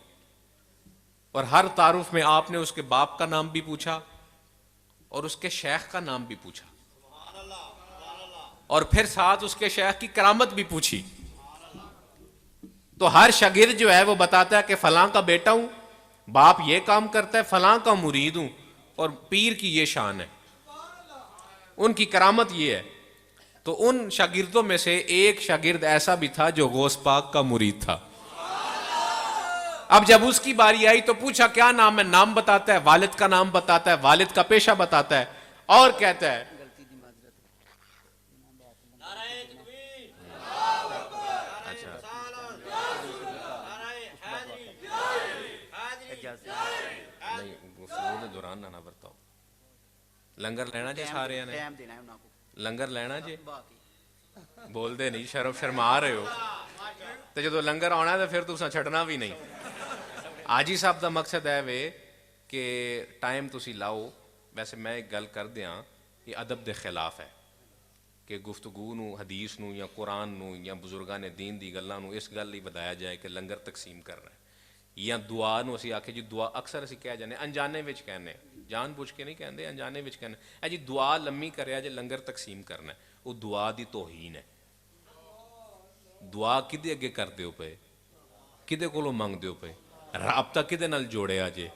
A: اور ہر تعارف میں آپ نے اس کے باپ کا نام بھی پوچھا اور اس کے شیخ کا نام بھی پوچھا، اور پھر ساتھ اس کے شیخ کی کرامت بھی پوچھی۔ تو ہر شاگرد جو ہے وہ بتاتا ہے کہ فلاں کا بیٹا ہوں، باپ یہ کام کرتا ہے، فلاں کا مرید ہوں، اور پیر کی یہ شان ہے، ان کی کرامت یہ ہے۔ تو ان شاگردوں میں سے ایک شاگرد ایسا بھی تھا جو غوث پاک کا مرید تھا۔ اب جب اس کی باری آئی تو پوچھا کیا نام ہے، نام بتاتا ہے، والد کا نام بتاتا ہے، والد کا پیشہ بتاتا ہے، اور کہتا ہے دوران نہ برتاؤ، لنگر لینا جی سارے نے، لنگر لینا جی، بول دے نہیں، شرما رہے ہو، تو جدو لنگر آنا ہے تو پھر تساں چھڈنا بھی نہیں۔ آجی صاحب دا مقصد ہے وے کہ ٹائم تسی لاؤ۔ ویسے میں ایک گل کر دیاں، یہ ادب دے خلاف ہے کہ گفتگو نو، حدیث نو یا قرآن نو یا بزرگاں نے دین دی گلاں نو اس گل ہی بتایا جائے کہ لنگر تقسیم کرنا ہے، یا دعا نو اسی آکھے جی دعا، اکثر اسی کہہ جانے انجانے وچ کہنے، جان بوجھ کے نہیں کہندے، انجانے وچ کہنے اے جی دعا لمبی کریا جے لنگر تقسیم کرنا ہے، وہ دعا دی توہین ہے۔ دعا کدے اگے کر دیو پے، کدے کولوں منگ دیو پے، رابطہ کدے نال جوڑیا جے،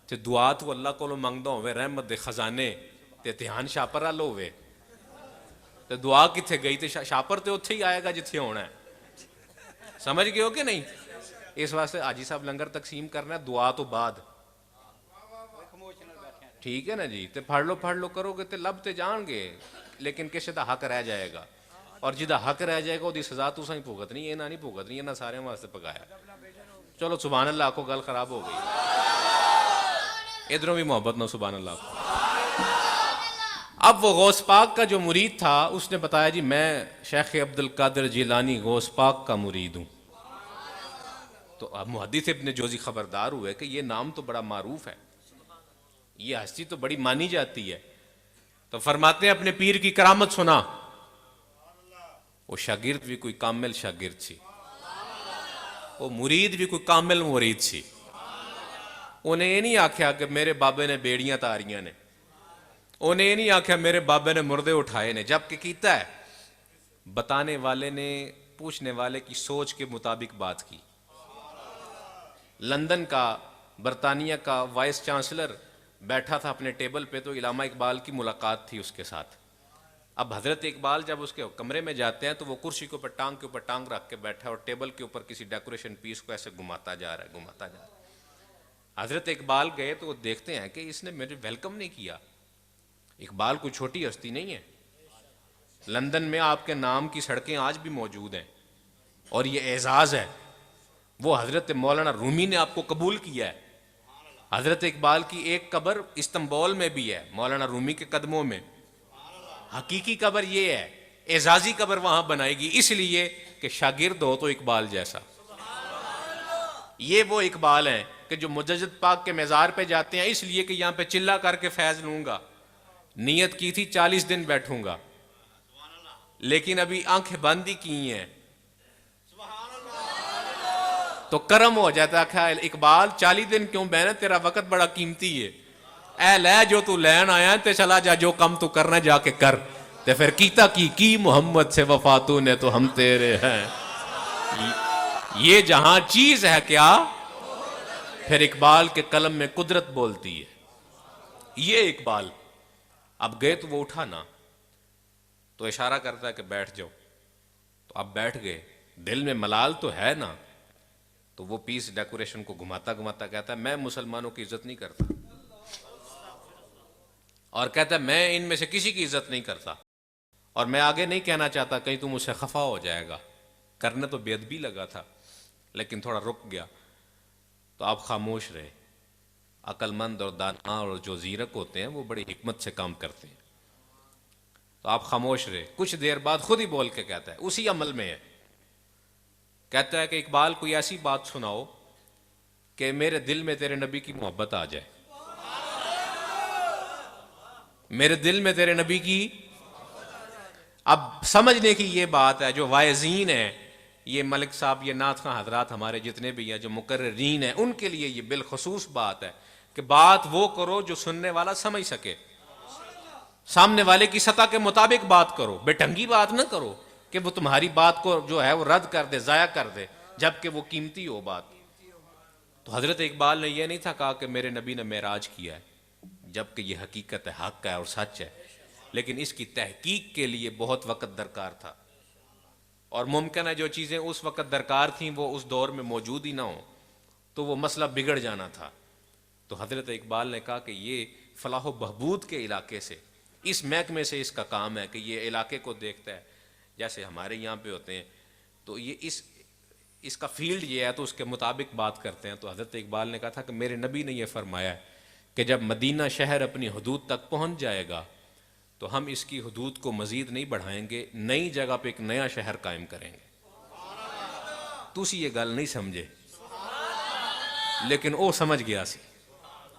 A: تے دعا تو اللہ کولوں منگدا ہوئے رحمت دے خزانے، تے دھیان شاپر وال ہوئے، تے دعا کتھے گئی، تے شاپر تے اتھے ہی آئے گا جتھے ہونا ہے۔ سمجھ گئے ہو کہ نہیں؟ اس واسطے حاجی صاحب لنگر تقسیم کرنا ہے دعا تو بعد، ٹھیک ہے نا جی؟ تے پڑھ لو کرو گے تے لب تے جان گے، لیکن کسی دا حق رہ جائے گا، اور جدا حق رہ جائے گا وہ دی سزا تساں ہی بھگتنی، یہ نہ نہیں بھگتنی، انہاں سارے واسطے پکایا۔ چلو سبحان اللہ کو گل خراب ہو گئی، ادھروں بھی محبت نہ سبحان اللہ کو۔ اب وہ غوث پاک کا جو مرید تھا اس نے بتایا جی میں شیخ عبد القادر جیلانی غوث پاک کا مرید ہوں۔ تو اب محدث ابن جوزی خبردار ہوئے کہ یہ نام تو بڑا معروف ہے، یہ ہستی تو بڑی مانی جاتی ہے، تو فرماتے ہیں اپنے پیر کی کرامت سنا۔ وہ شاگرد بھی کوئی کامل شاگرد سی، وہ مرید بھی کوئی کامل مرید سی۔ انہیں یہ نہیں آکھیا کہ میرے بابے نے بیڑیاں تاریاں نے، انہیں یہ نہیں آکھیا میرے بابے نے مردے اٹھائے نے، جبکہ کیتا ہے بتانے والے نے پوچھنے والے کی سوچ کے مطابق بات کی۔ لندن کا، برطانیہ کا وائس چانسلر بیٹھا تھا اپنے ٹیبل پہ، تو علامہ اقبال کی ملاقات تھی اس کے ساتھ۔ اب حضرت اقبال جب اس کے کمرے میں جاتے ہیں تو وہ کرسی کے اوپر ٹانگ رکھ کے بیٹھا ہے، اور ٹیبل کے اوپر کسی ڈیکوریشن پیس کو ایسے گھماتا جا رہا ہے۔ حضرت اقبال گئے تو وہ دیکھتے ہیں کہ اس نے مجھے ویلکم نہیں کیا۔ اقبال کوئی چھوٹی ہستی نہیں ہے، لندن میں آپ کے نام کی سڑکیں آج بھی موجود ہیں، اور یہ اعزاز ہے۔ وہ حضرت مولانا رومی نے آپ کو قبول کیا ہے۔ حضرت اقبال کی ایک قبر استنبول میں بھی ہے، مولانا رومی کے قدموں میں۔ حقیقی قبر یہ ہے، اعزازی قبر وہاں بنائے گی، اس لیے کہ شاگرد ہو تو اقبال جیسا۔ یہ وہ اقبال ہیں کہ جو مجدد پاک کے مزار پہ جاتے ہیں اس لیے کہ یہاں پہ چلا کر کے فیض لوں گا، نیت کی تھی 40 دن بیٹھوں گا، لیکن ابھی آنکھیں بند ہی کی ہیں تو کرم ہو جاتا ہے۔ اقبال 40 دن کیوں بہنا، تیرا وقت بڑا قیمتی ہے، اے لے جو تو لین آیا تے چلا جا، جو کم تو کرنا جا کے کر، تے پھر کیتا کی محمد سے وفاتو نے تو ہم تیرے ہیں۔ یہ جہاں چیز ہے کیا، پھر اقبال کے قلم میں قدرت بولتی ہے۔ یہ اقبال اب گئے تو وہ اٹھا نا، تو اشارہ کرتا ہے کہ بیٹھ جاؤ، تو اب بیٹھ گئے۔ دل میں ملال تو ہے نا، تو وہ پیس ڈیکوریشن کو گھماتا کہتا ہے میں مسلمانوں کی عزت نہیں کرتا، اور کہتا ہے میں ان میں سے کسی کی عزت نہیں کرتا، اور میں آگے نہیں کہنا چاہتا کہیں تم مجھ سے خفا ہو جائے گا، کرنے تو بے ادبی لگا تھا لیکن تھوڑا رک گیا۔ تو آپ خاموش رہے۔ عقل مند اور دانا اور جو زیرک ہوتے ہیں وہ بڑی حکمت سے کام کرتے ہیں، تو آپ خاموش رہے۔ کچھ دیر بعد خود ہی بول کے کہتا ہے، اسی عمل میں ہے، کہتا ہے کہ اقبال کوئی ایسی بات سناؤ کہ میرے دل میں تیرے نبی کی محبت آ جائے، میرے دل میں تیرے نبی کی۔ اب سمجھنے کی یہ بات ہے، جو واعظین ہیں، یہ ملک صاحب، یہ نعت خواں حضرات ہمارے جتنے بھی ہیں جو مقررین ہیں، ان کے لیے یہ بالخصوص بات ہے کہ بات وہ کرو جو سننے والا سمجھ سکے، سامنے والے کی سطح کے مطابق بات کرو، بے ڈھنگی بات نہ کرو کہ وہ تمہاری بات کو جو ہے وہ رد کر دے، ضائع کر دے۔ جبکہ وہ قیمتی ہو بات. تو حضرت اقبال نے یہ نہیں تھا کہا کہ میرے نبی نے معراج کیا ہے، جبکہ یہ حقیقت حق ہے اور سچ ہے، لیکن اس کی تحقیق کے لیے بہت وقت درکار تھا، اور ممکن ہے جو چیزیں اس وقت درکار تھیں وہ اس دور میں موجود ہی نہ ہوں، تو وہ مسئلہ بگڑ جانا تھا. تو حضرت اقبال نے کہا کہ یہ فلاح و بہبود کے علاقے سے، اس محکمے سے اس کا کام ہے کہ یہ علاقے کو دیکھتا ہے، جیسے ہمارے یہاں پہ ہوتے ہیں تو یہ اس کا فیلڈ یہ ہے تو اس کے مطابق بات کرتے ہیں. تو حضرت اقبال نے کہا تھا کہ میرے نبی نے یہ فرمایا ہے کہ جب مدینہ شہر اپنی حدود تک پہنچ جائے گا تو ہم اس کی حدود کو مزید نہیں بڑھائیں گے، نئی جگہ پہ ایک نیا شہر قائم کریں گے. تو اسی یہ گل نہیں سمجھے، لیکن وہ سمجھ گیا سی.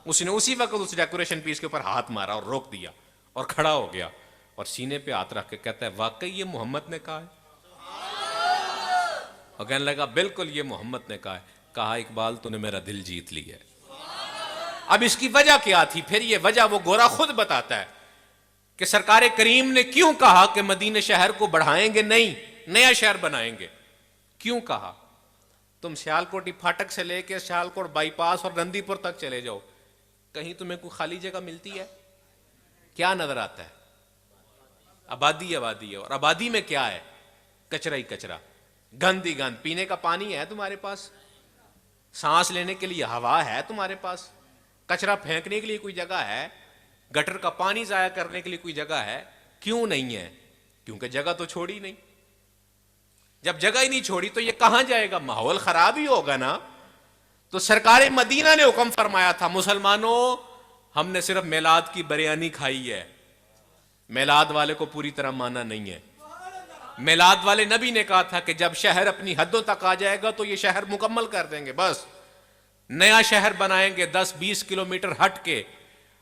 A: اس نے اسی وقت اس ڈیکوریشن پیس کے اوپر ہاتھ مارا اور روک دیا اور کھڑا ہو گیا اور سینے پہ ہاتھ رکھ کے کہتا ہے واقعی یہ محمد نے کہا ہے؟ اور کہنے لگا بالکل یہ محمد نے کہا ہے. کہا اقبال تو نے میرا دل جیت لیا ہے. اب اس کی وجہ کیا تھی؟ پھر یہ وجہ وہ گورا خود بتاتا ہے کہ سرکار کریم نے کیوں کہا کہ مدینہ شہر کو بڑھائیں گے نہیں، نیا شہر بنائیں گے. کیوں کہا؟ تم سیالکوٹی پھاٹک سے لے کے سیالکوٹ بائی پاس اور رندی پور تک چلے جاؤ، کہیں تمہیں کوئی خالی جگہ ملتی ہے؟ کیا نظر آتا ہے؟ آبادی آبادی ہے. اور آبادی میں کیا ہے؟ کچرا ہی کچرا، گند ہی گند. پینے کا پانی ہے تمہارے پاس؟ سانس لینے کے لیے ہوا ہے تمہارے پاس؟ کچرا پھینکنے کے لیے کوئی جگہ ہے؟ گٹر کا پانی ضائع کرنے کے لیے کوئی جگہ ہے؟ کیوں نہیں ہے؟ کیونکہ جگہ تو چھوڑی نہیں. جب جگہ ہی نہیں چھوڑی تو یہ کہاں جائے گا؟ ماحول خراب ہی ہوگا نا. تو سرکار مدینہ نے حکم فرمایا تھا مسلمانوں ہم نے صرف میلاد کی بریانی کھائی ہے، میلاد والے کو پوری طرح مانا نہیں ہے. میلاد والے نبی نے کہا تھا کہ جب شہر اپنی حدوں تک آ جائے گا تو یہ شہر مکمل کر دیں گے، بس نیا شہر بنائیں گے 10-20 کلومیٹر ہٹ کے.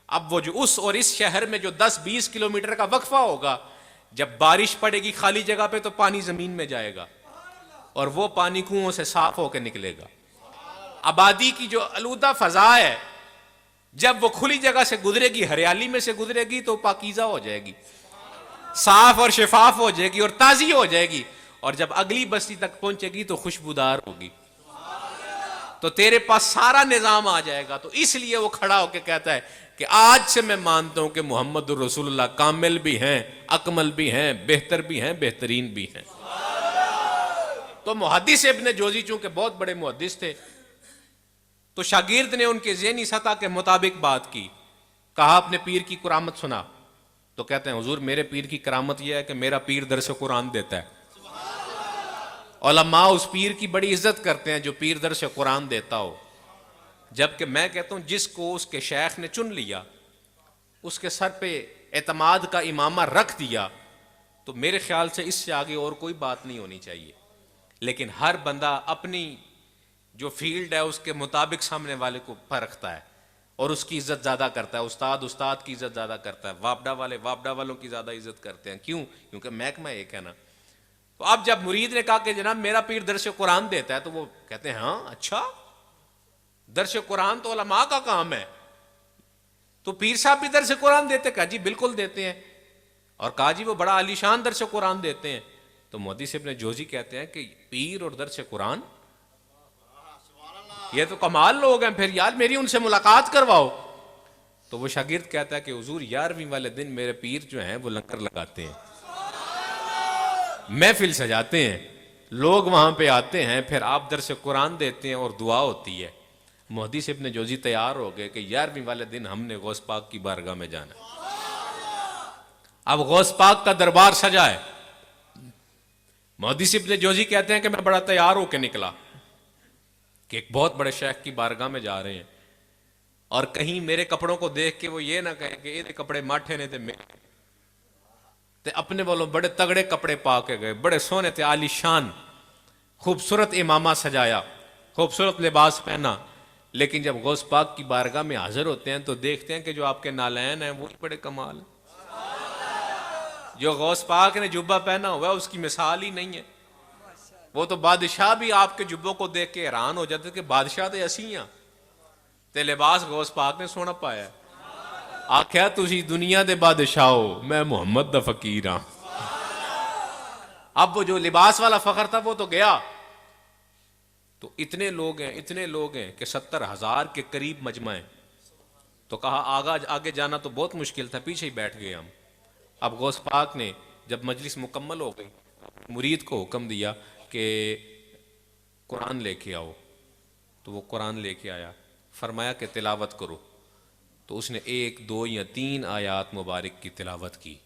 A: اب وہ جو اس اور اس شہر میں جو 10-20 کلومیٹر کا وقفہ ہوگا، جب بارش پڑے گی خالی جگہ پہ تو پانی زمین میں جائے گا اور وہ پانی کنووں سے صاف ہو کے نکلے گا. آبادی کی جو آلودہ فضا ہے جب وہ کھلی جگہ سے گزرے گی، ہریالی میں سے گزرے گی تو پاکیزہ ہو جائے گی، صاف اور شفاف ہو جائے گی اور تازی ہو جائے گی، اور جب اگلی بستی تک پہنچے گی تو خوشبودار ہوگی. تو تیرے پاس سارا نظام آ جائے گا. تو اس لیے وہ کھڑا ہو کے کہتا ہے کہ آج سے میں مانتا ہوں کہ محمد الرسول اللہ کامل بھی ہیں، اکمل بھی ہیں، بہتر بھی ہیں، بہترین بھی ہیں. تو محدث ابن جوزی چونکہ بہت بڑے محدث تھے تو شاگرد نے ان کے ذہنی سطح کے مطابق بات کی. کہا اپنے پیر کی کرامت سنا. تو کہتے ہیں حضور میرے پیر کی کرامت یہ ہے کہ میرا پیر درس قرآن دیتا ہے. علماء اس پیر کی بڑی عزت کرتے ہیں جو پیر درس قرآن دیتا ہو، جبکہ میں کہتا ہوں جس کو اس کے شیخ نے چن لیا، اس کے سر پہ اعتماد کا امامہ رکھ دیا، تو میرے خیال سے اس سے آگے اور کوئی بات نہیں ہونی چاہیے. لیکن ہر بندہ اپنی جو فیلڈ ہے اس کے مطابق سامنے والے کو پرکھتا ہے اور اس کی عزت زیادہ کرتا ہے. استاد کی عزت زیادہ کرتا ہے، وابڈا والے وابڈا والوں کی زیادہ عزت کرتے ہیں. کیوں؟ کیونکہ محکمہ ایک ہے نا. تو اب جب مرید نے کہا کہ جناب میرا پیر درس قرآن دیتا ہے، تو وہ کہتے ہیں ہاں اچھا، درس قرآن تو علماء کا کام ہے، تو پیر صاحب بھی درس قرآن دیتے؟ کہا جی بالکل دیتے ہیں. اور کہا جی وہ بڑا عالیشان درس قرآن دیتے ہیں. تو محدث ابن جوزی کہتے ہیں کہ پیر اور درس قرآن یہ تو کمال لوگ ہیں، پھر یار میری ان سے ملاقات کرواؤ. تو وہ شاگرد کہتا ہے کہ حضور 11ویں والے دن میرے پیر جو ہیں وہ لنگر لگاتے ہیں، محفل سجاتے ہیں، لوگ وہاں پہ آتے ہیں، پھر آپ درس قرآن دیتے ہیں اور دعا ہوتی ہے. محدث ابن جوزی تیار ہو گئے کہ 11ویں والے دن ہم نے غوث پاک کی بارگاہ میں جانا. اب غوث پاک کا دربار سجا ہے. محدث ابن جوزی کہتے ہیں کہ میں بڑا تیار ہو کے نکلا کہ ایک بہت بڑے شیخ کی بارگاہ میں جا رہے ہیں، اور کہیں میرے کپڑوں کو دیکھ کے وہ یہ نہ کہیں کہ یہ کپڑے ماٹھے نے تے اپنے والوں بڑے تگڑے کپڑے پا کے گئے، بڑے سونے تھے، عالی شان، خوبصورت امامہ سجایا، خوبصورت لباس پہنا. لیکن جب غوث پاک کی بارگاہ میں حاضر ہوتے ہیں تو دیکھتے ہیں کہ جو آپ کے نالین ہیں وہ بڑے کمال ہیں. جو غوث پاک نے جبہ پہنا ہوا ہے اس کی مثال ہی نہیں ہے. وہ تو بادشاہ بھی آپ کے جبوں کو دیکھ کے حیران ہو جاتے کہ بادشاہ تے اسی ہیں تے لباس غوث پاک نے سونا پایا ہے. آکھیا تسی دنیا دے بادشاہ ہو، میں محمد دا فقیر ہاں. اب وہ جو لباس والا فخر تھا وہ تو گیا. تو اتنے لوگ ہیں کہ 70,000 کے قریب مجمع ہیں. تو کہا آگے جانا تو بہت مشکل تھا, پیچھے ہی بیٹھ گئے ہم. اب غوث پاک نے جب مجلس مکمل ہو گئی, مرید کو حکم دیا کہ قرآن لے کے آؤ. تو وہ قرآن لے کے آیا, فرمایا کہ تلاوت کرو. تو اس نے 1 2 یا 3 آیات مبارک کی تلاوت کی.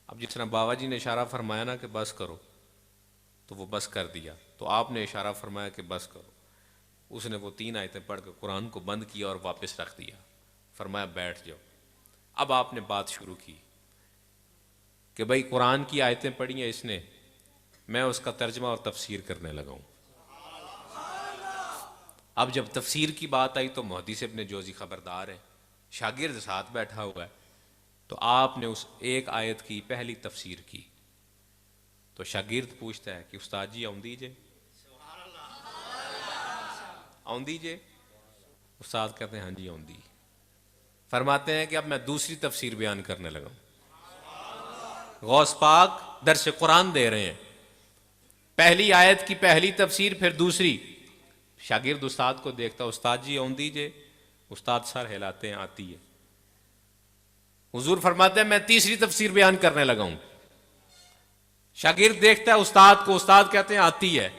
A: اب جس طرح بابا جی نے اشارہ فرمایا نا کہ بس کرو, تو وہ بس کر دیا. تو آپ نے اشارہ فرمایا کہ بس کرو. اس نے وہ 3 آیتیں پڑھ کے قرآن کو بند کیا اور واپس رکھ دیا. فرمایا بیٹھ جاؤ. اب آپ نے بات شروع کی کہ بھائی قرآن کی آیتیں پڑھی ہیں اس نے, میں اس کا ترجمہ اور تفسیر کرنے لگا ہوں. اب جب تفسیر کی بات آئی تو محدث ابن جوزی خبردار ہے, شاگرد ساتھ بیٹھا ہوا ہے. تو آپ نے اس ایک آیت کی پہلی تفسیر کی. تو شاگرد پوچھتا ہے کہ استاد جی آؤندی جے, آؤندی جے؟ استاد کہتے ہیں ہاں جی آؤندی. فرماتے ہیں کہ اب میں دوسری تفسیر بیان کرنے لگا ہوں. غوث پاک درس قرآن دے رہے ہیں, پہلی آیت کی پہلی تفسیر پھر دوسری. شاگرد استاد کو دیکھتا, استاد جی آؤندی جے؟ استاد سر ہلاتے ہیں آتی ہے. حضور فرماتے ہیں میں تیسری تفسیر بیان کرنے لگا ہوں. شاگرد دیکھتا ہے استاد کو, استاد کہتے ہیں آتی ہے.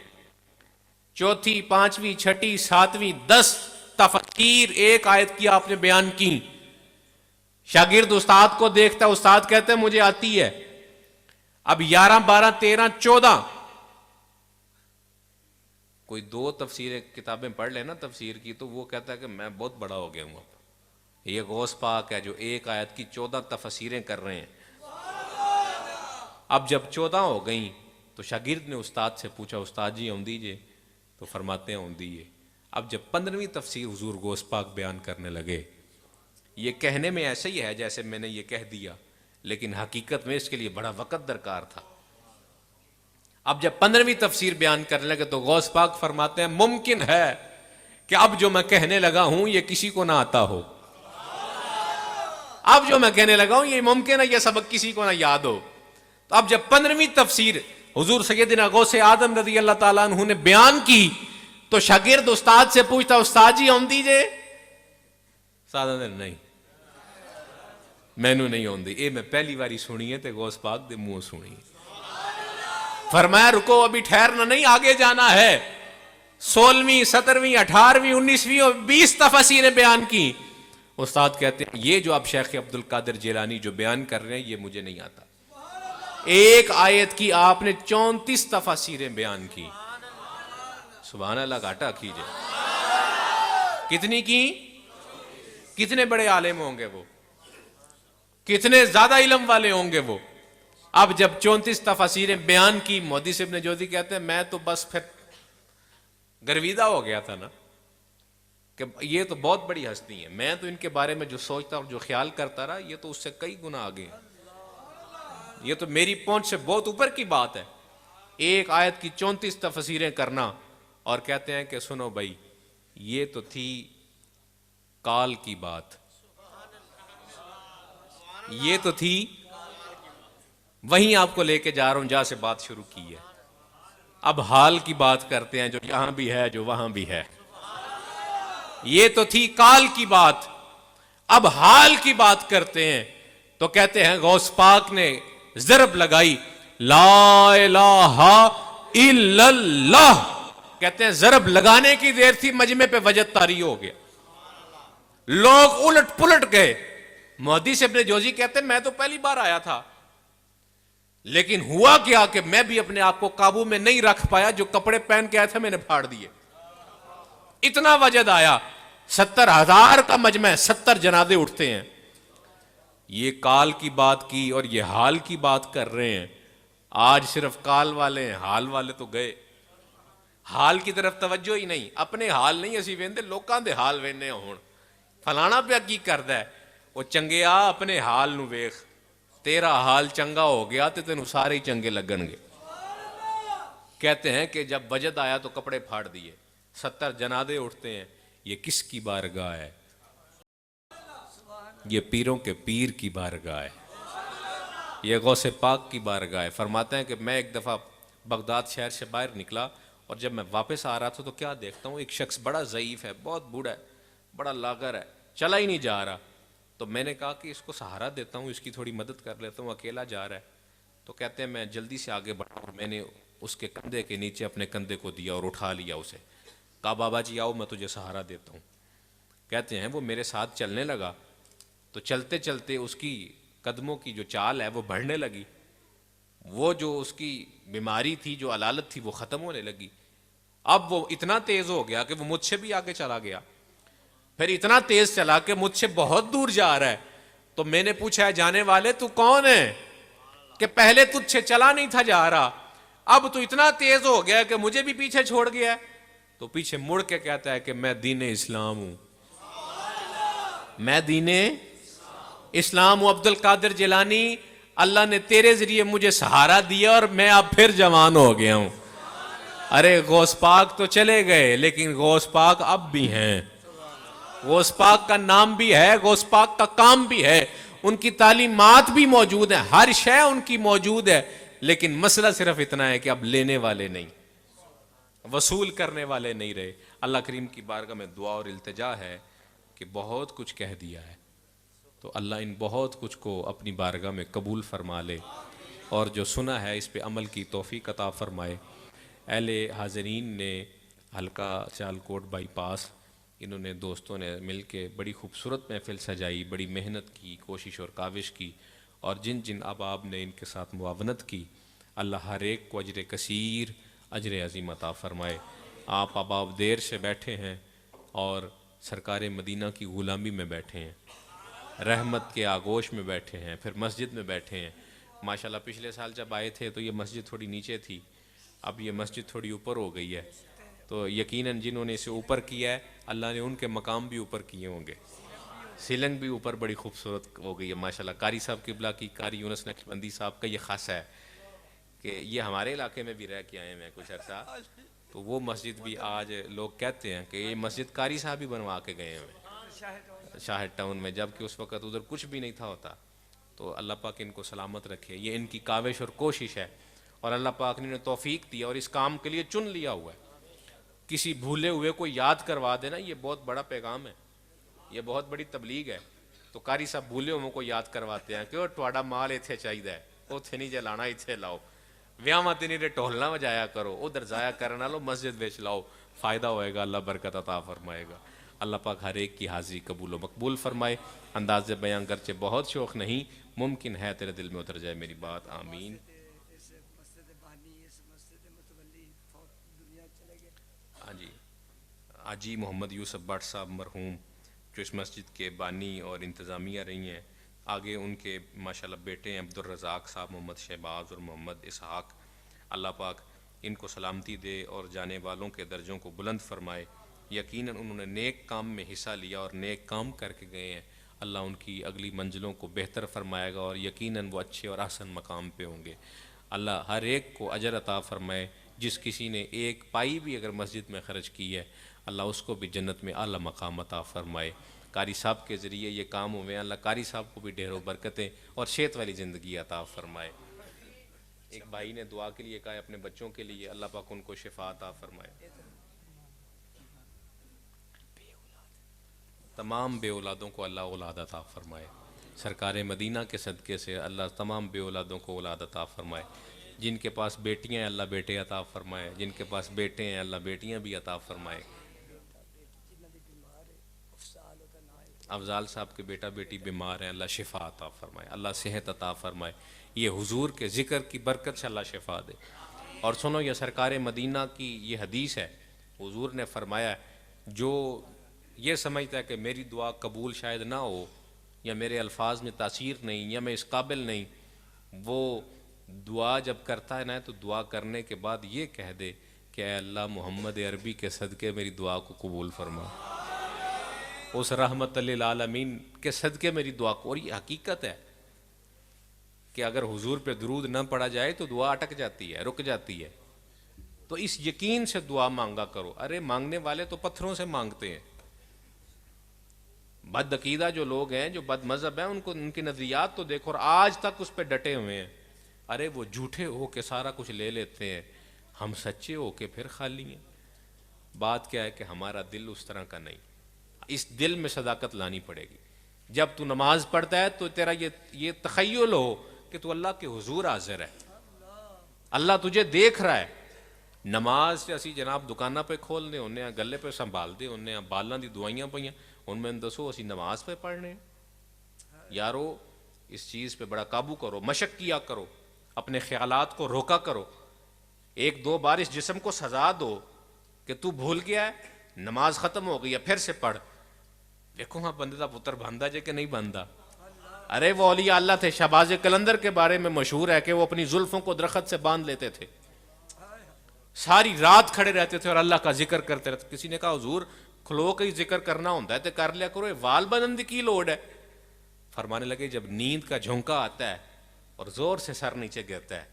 A: چوتھی, پانچویں, چھٹی, ساتویں, 10 تفسیر ایک آیت کی آپ نے بیان کی. شاگرد استاد کو دیکھتا ہے, استاد کہتے ہیں مجھے آتی ہے. اب 11 12 13 14 کوئی 2 تفسیر کتابیں پڑھ لے نا تفسیر کی, تو وہ کہتا ہے کہ میں بہت بڑا ہو گیا ہوں. اب یہ غوث پاک ہے جو ایک آیت کی 14 تفسیریں کر رہے ہیں. اب جب 14 ہو گئیں تو شاگرد نے استاد سے پوچھا استاد جی آؤندی جے؟ تو فرماتے ہیں آؤندی ہے. اب جب 15ویں تفسیر حضور غوث پاک بیان کرنے لگے, یہ کہنے میں ایسا ہی ہے جیسے میں نے یہ کہہ دیا, لیکن حقیقت میں اس کے لیے بڑا وقت درکار تھا. اب جب 15ویں تفسیر بیان کرنے لگے تو غوث پاک فرماتے ہیں ممکن ہے کہ اب جو میں کہنے لگا ہوں یہ کسی کو نہ آتا ہو. اب جو میں کہنے لگا ہوں یہ ممکن ہے یہ سبق کسی کو نہ یاد ہو. تو اب جب 15ویں تفسیر حضور سیدنا غوث اعظم رضی اللہ تعالیٰ عنہ نے بیان کی تو شاگرد استاد سے پوچھتا استاد جی آؤندی جے؟ استاد نے نہیں, مینوں نہیں آؤندی. اے میں پہلی باری سنی ہے تے غوث پاک دے منہ سنی. فرمایا رکو ابھی ٹھہرنا نہیں, آگے جانا ہے. 16ویں 17ویں 18ویں 19ویں اور 20 تفاسیریں بیان کی. استاد کہتے ہیں یہ جو اب شیخ عبد القادر جیلانی جو بیان کر رہے ہیں یہ مجھے نہیں آتا. ایک آیت کی آپ نے 34 تفاسیریں بیان کی. سبحان اللہ, گھاٹا کیجئے. کتنی کی؟ کتنے بڑے عالم ہوں گے وہ, کتنے زیادہ علم والے ہوں گے وہ. اب جب 34 تفاسیریں بیان کی, محدث ابن جوزی کہتے ہیں میں تو بس پھر گرویدہ ہو گیا تھا نا کہ یہ تو بہت بڑی ہستی ہیں, میں تو ان کے بارے میں جو سوچتا اور جو خیال کرتا رہا یہ تو اس سے کئی گنا آگے ہیں, یہ تو میری پہنچ سے بہت اوپر کی بات ہے. ایک آیت کی 34 تفسیریں کرنا اور کہتے ہیں کہ سنو بھائی یہ تو تھی کال کی بات, یہ تو تھی وہیں آپ کو لے کے جا رہا ہوں جہاں سے بات شروع کی ہے. اب حال کی بات کرتے ہیں جو یہاں بھی ہے جو وہاں بھی ہے. یہ تو تھی کال کی بات, اب حال کی بات کرتے ہیں. تو کہتے ہیں غوث پاک نے ضرب لگائی لا الہ الا اللہ, کہتے ہیں ضرب لگانے کی دیر تھی, مجمع پہ وجد طاری ہو گیا, لوگ الٹ پلٹ گئے. محدث ابن جوزی کہتے ہیں میں تو پہلی بار آیا تھا, لیکن ہوا کیا کہ میں بھی اپنے آپ کو قابو میں نہیں رکھ پایا, جو کپڑے پہن کے آیا تھا میں نے پھاڑ دیے. اتنا وجد آیا, 70,000 کا مجمع, 70 جنازے اٹھتے ہیں. یہ کال کی بات کی اور یہ حال کی بات کر رہے ہیں. آج صرف کال والے ہیں, حال والے تو گئے. حال کی طرف توجہ ہی نہیں, اپنے حال نہیں اسی ویندے, لوکاں دے حال وینے ہون. فلانا پہ کی کردا ہے, وہ چنگیا اپنے حال نو ویخ, تیرا حال چنگا ہو گیا تے تینوں سارے ہی چنگے لگن گے. کہتے ہیں کہ جب وجد آیا تو کپڑے پھاڑ دیے, 70 جنازے اٹھتے ہیں. یہ کس کی بارگاہ ہے؟ یہ پیروں کے پیر کی بارگاہ ہے, یہ غوث پاک کی بارگاہ ہے. فرماتے ہیں کہ میں ایک دفعہ بغداد شہر سے باہر نکلا اور جب میں واپس آ رہا تھا تو کیا دیکھتا ہوں، ایک شخص بڑا ضعیف ہے، بہت بوڑھا ہے، بڑا لاغر ہے، چلا ہی نہیں جا رہا. تو میں نے کہا کہ اس کو سہارا دیتا ہوں، اس کی تھوڑی مدد کر لیتا ہوں، اکیلا جا رہا ہے. تو کہتے ہیں میں جلدی سے آگے بڑھا اور میں نے اس کے کندھے کے نیچے اپنے کندھے کو دیا اور اٹھا لیا اسے. کہا بابا جی آؤ میں تجھے سہارا دیتا ہوں. کہتے ہیں وہ میرے ساتھ چلنے لگا تو چلتے چلتے اس کی قدموں کی جو چال ہے وہ بڑھنے لگی. وہ جو اس کی بیماری تھی، جو علالت تھی، وہ ختم ہونے لگی. اب وہ اتنا تیز ہو گیا کہ وہ مجھ سے بھی آگے چلا گیا، پھر اتنا تیز چلا کہ مجھ سے بہت دور جا رہا ہے. تو میں نے پوچھا ہے جانے والے تو کون ہے کہ پہلے تجھ سے چلا نہیں تھا جا رہا، اب تو اتنا تیز ہو گیا کہ مجھے بھی پیچھے چھوڑ گیا. تو پیچھے مڑ کے کہتا ہے کہ میں دین اسلام ہوں، میں دین اسلام ہوں. عبد القادر جیلانی، اللہ نے تیرے ذریعے مجھے سہارا دیا اور میں اب پھر جوان ہو گیا ہوں. ارے غوث پاک تو چلے گئے لیکن غوث پاک اب بھی ہیں، غوث پاک کا نام بھی ہے، غوث پاک کا کام بھی ہے، ان کی تعلیمات بھی موجود ہیں، ہر شے ان کی موجود ہے. لیکن مسئلہ صرف اتنا ہے کہ اب لینے والے نہیں، وصول کرنے والے نہیں رہے. اللہ کریم کی بارگاہ میں دعا اور التجا ہے کہ بہت کچھ کہہ دیا ہے تو اللہ ان بہت کچھ کو اپنی بارگاہ میں قبول فرما لے اور جو سنا ہے اس پہ عمل کی توفیق عطا فرمائے. اہل حاضرین نے حلقہ سیالکوٹ بائی پاس، انہوں نے دوستوں نے مل کے بڑی خوبصورت محفل سجائی، بڑی محنت کی، کوشش اور کاوش کی، اور جن جن احباب نے ان کے ساتھ معاونت کی اللہ ہر ایک کو اجر کثیر، اجر عظیم عطا فرمائے. آپ احباب دیر سے بیٹھے ہیں اور سرکار مدینہ کی غلامی میں بیٹھے ہیں، رحمت کے آغوش میں بیٹھے ہیں، پھر مسجد میں بیٹھے ہیں. ماشاءاللہ پچھلے سال جب آئے تھے تو یہ مسجد تھوڑی نیچے تھی، اب یہ مسجد تھوڑی اوپر ہو گئی ہے. تو یقیناً جنہوں نے اسے اوپر کیا ہے اللہ نے ان کے مقام بھی اوپر کیے ہوں گے. سیلنگ بھی اوپر بڑی خوبصورت ہو گئی ہے ماشاءاللہ. قاری صاحب قبلہ کی، قاری یونس نقشبندی صاحب کا یہ خاصہ ہے کہ یہ ہمارے علاقے میں بھی رہ کے آئے ہیں کچھ عرصہ، تو وہ مسجد بھی آج لوگ کہتے ہیں کہ یہ مسجد قاری صاحب ہی بنوا کے گئے ہیں شاہد ٹاؤن میں، جبکہ اس وقت ادھر کچھ بھی نہیں تھا ہوتا. تو اللہ پاک ان کو سلامت رکھے، یہ ان کی کاوش اور کوشش ہے اور اللہ پاک نے انہیں توفیق دیا اور اس کام کے لیے چن لیا ہوا ہے. کسی بھولے ہوئے کو یاد کروا دینا یہ بہت بڑا پیغام ہے، یہ بہت بڑی تبلیغ ہے. تو قاری صاحب بھولے ہوئے کو یاد کرواتے ہیں کہ وہ تھوڑا مال اتنے چاہیے، اتنے نہیں جے لانا، اتنے لاؤ، ویاواں تے نہیں ٹہلنا وجایا کرو، ادھر ضائع کرنا لو، مسجد وچ لاؤ، فائدہ ہوئے گا، اللہ برکت عطا فرمائے گا. اللہ پاک ہر ایک کی حاضری قبول و مقبول فرمائے. انداز بیان گرچہ بہت شوق نہیں، ممکن ہے تیرے دل میں اتر جائے میری بات، آمین. ہاں جی، حاجی محمد یوسف بٹ صاحب مرحوم جو اس مسجد کے بانی اور انتظامیہ رہی ہیں، آگے ان کے ماشاءاللہ بیٹے ہیں عبد الرزاق صاحب، محمد شہباز اور محمد اسحاق. اللہ پاک ان کو سلامتی دے اور جانے والوں کے درجوں کو بلند فرمائے. یقیناً انہوں نے نیک کام میں حصہ لیا اور نیک کام کر کے گئے ہیں. اللہ ان کی اگلی منزلوں کو بہتر فرمائے گا اور یقیناً وہ اچھے اور احسن مقام پہ ہوں گے. اللہ ہر ایک کو اجر عطا فرمائے. جس کسی نے ایک پائی بھی اگر مسجد میں خرچ کی ہے اللہ اس کو بھی جنت میں اعلیٰ مقام عطا فرمائے. قاری صاحب کے ذریعے یہ کام ہوئے ہیں، اللہ قاری صاحب کو بھی ڈھیروں برکتیں اور صحت والی زندگی عطا فرمائے. ایک بھائی نے دعا کے لیے کہا ہے اپنے بچوں کے لیے، اللہ پاک ان کو شفا عطا فرمائے. تمام بے اولادوں کو اللہ اولاد عطا فرمائے. سرکار مدینہ کے صدقے سے اللہ تمام بے اولادوں کو اولاد عطا فرمائے. جن کے پاس بیٹیاں ہیں اللہ بیٹے عطا فرمائے، جن کے پاس بیٹے ہیں اللہ بیٹیاں بھی عطا فرمائے. افضال صاحب کے بیٹا بیٹی بیمار ہیں، اللہ شفا عطا فرمائے، اللہ صحت عطا فرمائے. یہ حضور کے ذکر کی برکت سے اللہ شفا دے. اور سنو یہ سرکار مدینہ کی یہ حدیث ہے، حضور نے فرمایا جو یہ سمجھتا ہے کہ میری دعا قبول شاید نہ ہو یا میرے الفاظ میں تاثیر نہیں یا میں اس قابل نہیں، وہ دعا جب کرتا ہے نا تو دعا کرنے کے بعد یہ کہہ دے کہ اے اللہ محمد عربی کے صدقے میری دعا کو قبول فرما، اس رحمت للعالمین کے صدقے میری دعا کو. اور یہ حقیقت ہے کہ اگر حضور پہ درود نہ پڑھا جائے تو دعا اٹک جاتی ہے، رک جاتی ہے. تو اس یقین سے دعا مانگا کرو. ارے مانگنے والے تو پتھروں سے مانگتے ہیں. بد عقیدہ جو لوگ ہیں، جو بد مذہب ہیں، ان کی نظریات تو دیکھو اور آج تک اس پہ ڈٹے ہوئے ہیں. ارے وہ جھوٹے ہو کے سارا کچھ لے لیتے ہیں، ہم سچے ہو کے پھر خالی ہیں. بات کیا ہے کہ ہمارا دل اس طرح کا نہیں. اس دل میں صداقت لانی پڑے گی. جب تو نماز پڑھتا ہے تو تیرا یہ تخیل ہو کہ تو اللہ کے حضور حاضر ہے, اللہ تجھے دیکھ رہا ہے. نماز اسی جناب دکاناں پہ کھولنے ہونے ہیں, گلے پہ سنبھال دے ہونے ہیں, بالاں دی دعائیاں پئیاں ان میں دسو اسی نماز پہ پڑھنے ہیں. یارو اس چیز پہ بڑا قابو کرو, مشق کیا کرو, اپنے خیالات کو روکا کرو. ایک دو بار اس جسم کو سزا دو کہ تو بھول گیا ہے, نماز ختم ہو گئی ہے, پھر سے پڑھ. دیکھو ہاں بندے دا پتر باندھا جے کہ نہیں باندھا. ارے وہ اولیاء اللہ تھے. شہباز قلندر کے بارے میں مشہور ہے کہ وہ اپنی زلفوں کو درخت سے باندھ لیتے تھے, ساری رات کھڑے رہتے تھے اور اللہ کا ذکر کرتے رہتے. کسی نے کہا حضور کھلو کے ہی ذکر کرنا ہوتا ہے تو کر لیا کرو, وال بنن دی کی لوڑ ہے. فرمانے لگے جب نیند کا جھونکا آتا ہے اور زور سے سر نیچے گرتا ہے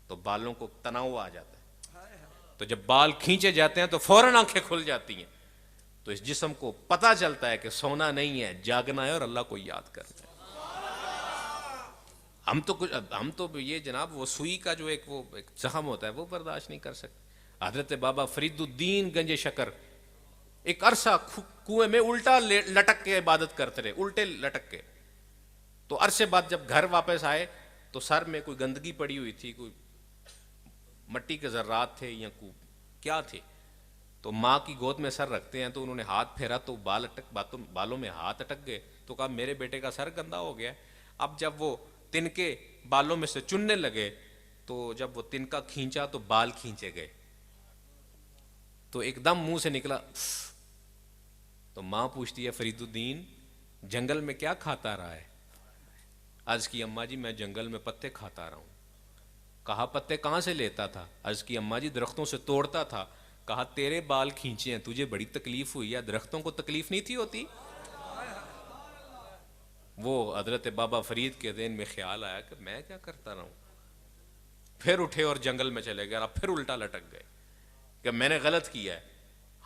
A: تو بالوں کو تناؤ آ جاتا ہے, تو جب بال کھینچے جاتے ہیں تو فوراً آنکھیں کھل جاتی ہیں. تو اس جسم کو پتہ چلتا ہے کہ سونا نہیں ہے, جاگنا ہے اور اللہ کو یاد کرنا ہے. ہم تو یہ جناب وہ سوئی کا جو ایک زخم ہوتا ہے وہ برداشت نہیں کر سکتے. حضرت بابا فرید الدین گنج شکر ایک عرصہ کنویں میں الٹا لٹک کے عبادت کرتے رہے, الٹے لٹک کے. تو عرصے بعد جب گھر واپس آئے تو سر میں کوئی گندگی پڑی ہوئی تھی, کوئی مٹی کے ذرات تھے یا کوئی کیا تھے. تو ماں کی گود میں سر رکھتے ہیں تو انہوں نے ہاتھ پھیرا تو بالوں میں ہاتھ اٹک گئے. تو کہا میرے بیٹے کا سر گندا ہو گیا. اب جب وہ تنکے بالوں میں سے چننے لگے تو جب وہ تنکا کھینچا تو بال کھینچے گئے, تو ایک دم منہ سے نکلا. تو ماں پوچھتی ہے فرید الدین جنگل میں کیا کھاتا رہا ہے؟ عرض کی اماں جی میں جنگل میں پتے کھاتا رہا ہوں. کہا پتے کہاں سے لیتا تھا؟ عرض کی اماں جی درختوں سے توڑتا تھا. کہا تیرے بال کھینچے ہیں, تجھے بڑی تکلیف ہوئی ہے, درختوں کو تکلیف نہیں تھی ہوتی؟ وہ حضرت بابا فرید کے ذہن میں خیال آیا کہ میں کیا کرتا رہا ہوں. پھر اٹھے اور جنگل میں چلے گئے, اور پھر الٹا لٹک گئے کہ میں نے غلط کیا ہے.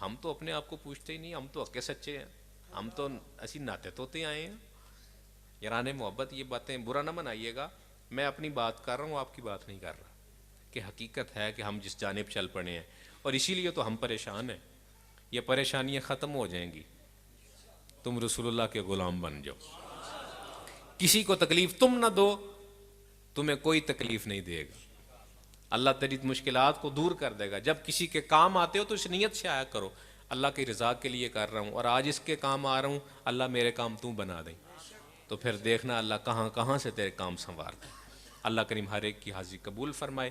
A: ہم تو اپنے آپ کو پوچھتے ہی نہیں, ہم تو اکے سچے ہیں, ہم تو اسی ناتے توتے آئے ہیں. یاران محبت یہ باتیں برا نہ منائیے گا, میں اپنی بات کر رہا ہوں, آپ کی بات نہیں کر رہا. کہ حقیقت ہے کہ ہم جس جانب چل پڑے ہیں, اور اسی لیے تو ہم پریشان ہیں. یہ پریشانیاں ختم ہو جائیں گی, تم رسول اللہ کے غلام بن جاؤ. کسی کو تکلیف تم نہ دو, تمہیں کوئی تکلیف نہیں دے گا. اللہ تیری مشکلات کو دور کر دے گا. جب کسی کے کام آتے ہو تو اس نیت سے آیا کرو اللہ کی رضا کے لیے کر رہا ہوں, اور آج اس کے کام آ رہا ہوں, اللہ میرے کام تو بنا دیں. تو پھر دیکھنا اللہ کہاں کہاں سے تیرے کام سنوارتا ہے. اللہ کریم ہر ایک کی حاضری قبول فرمائے.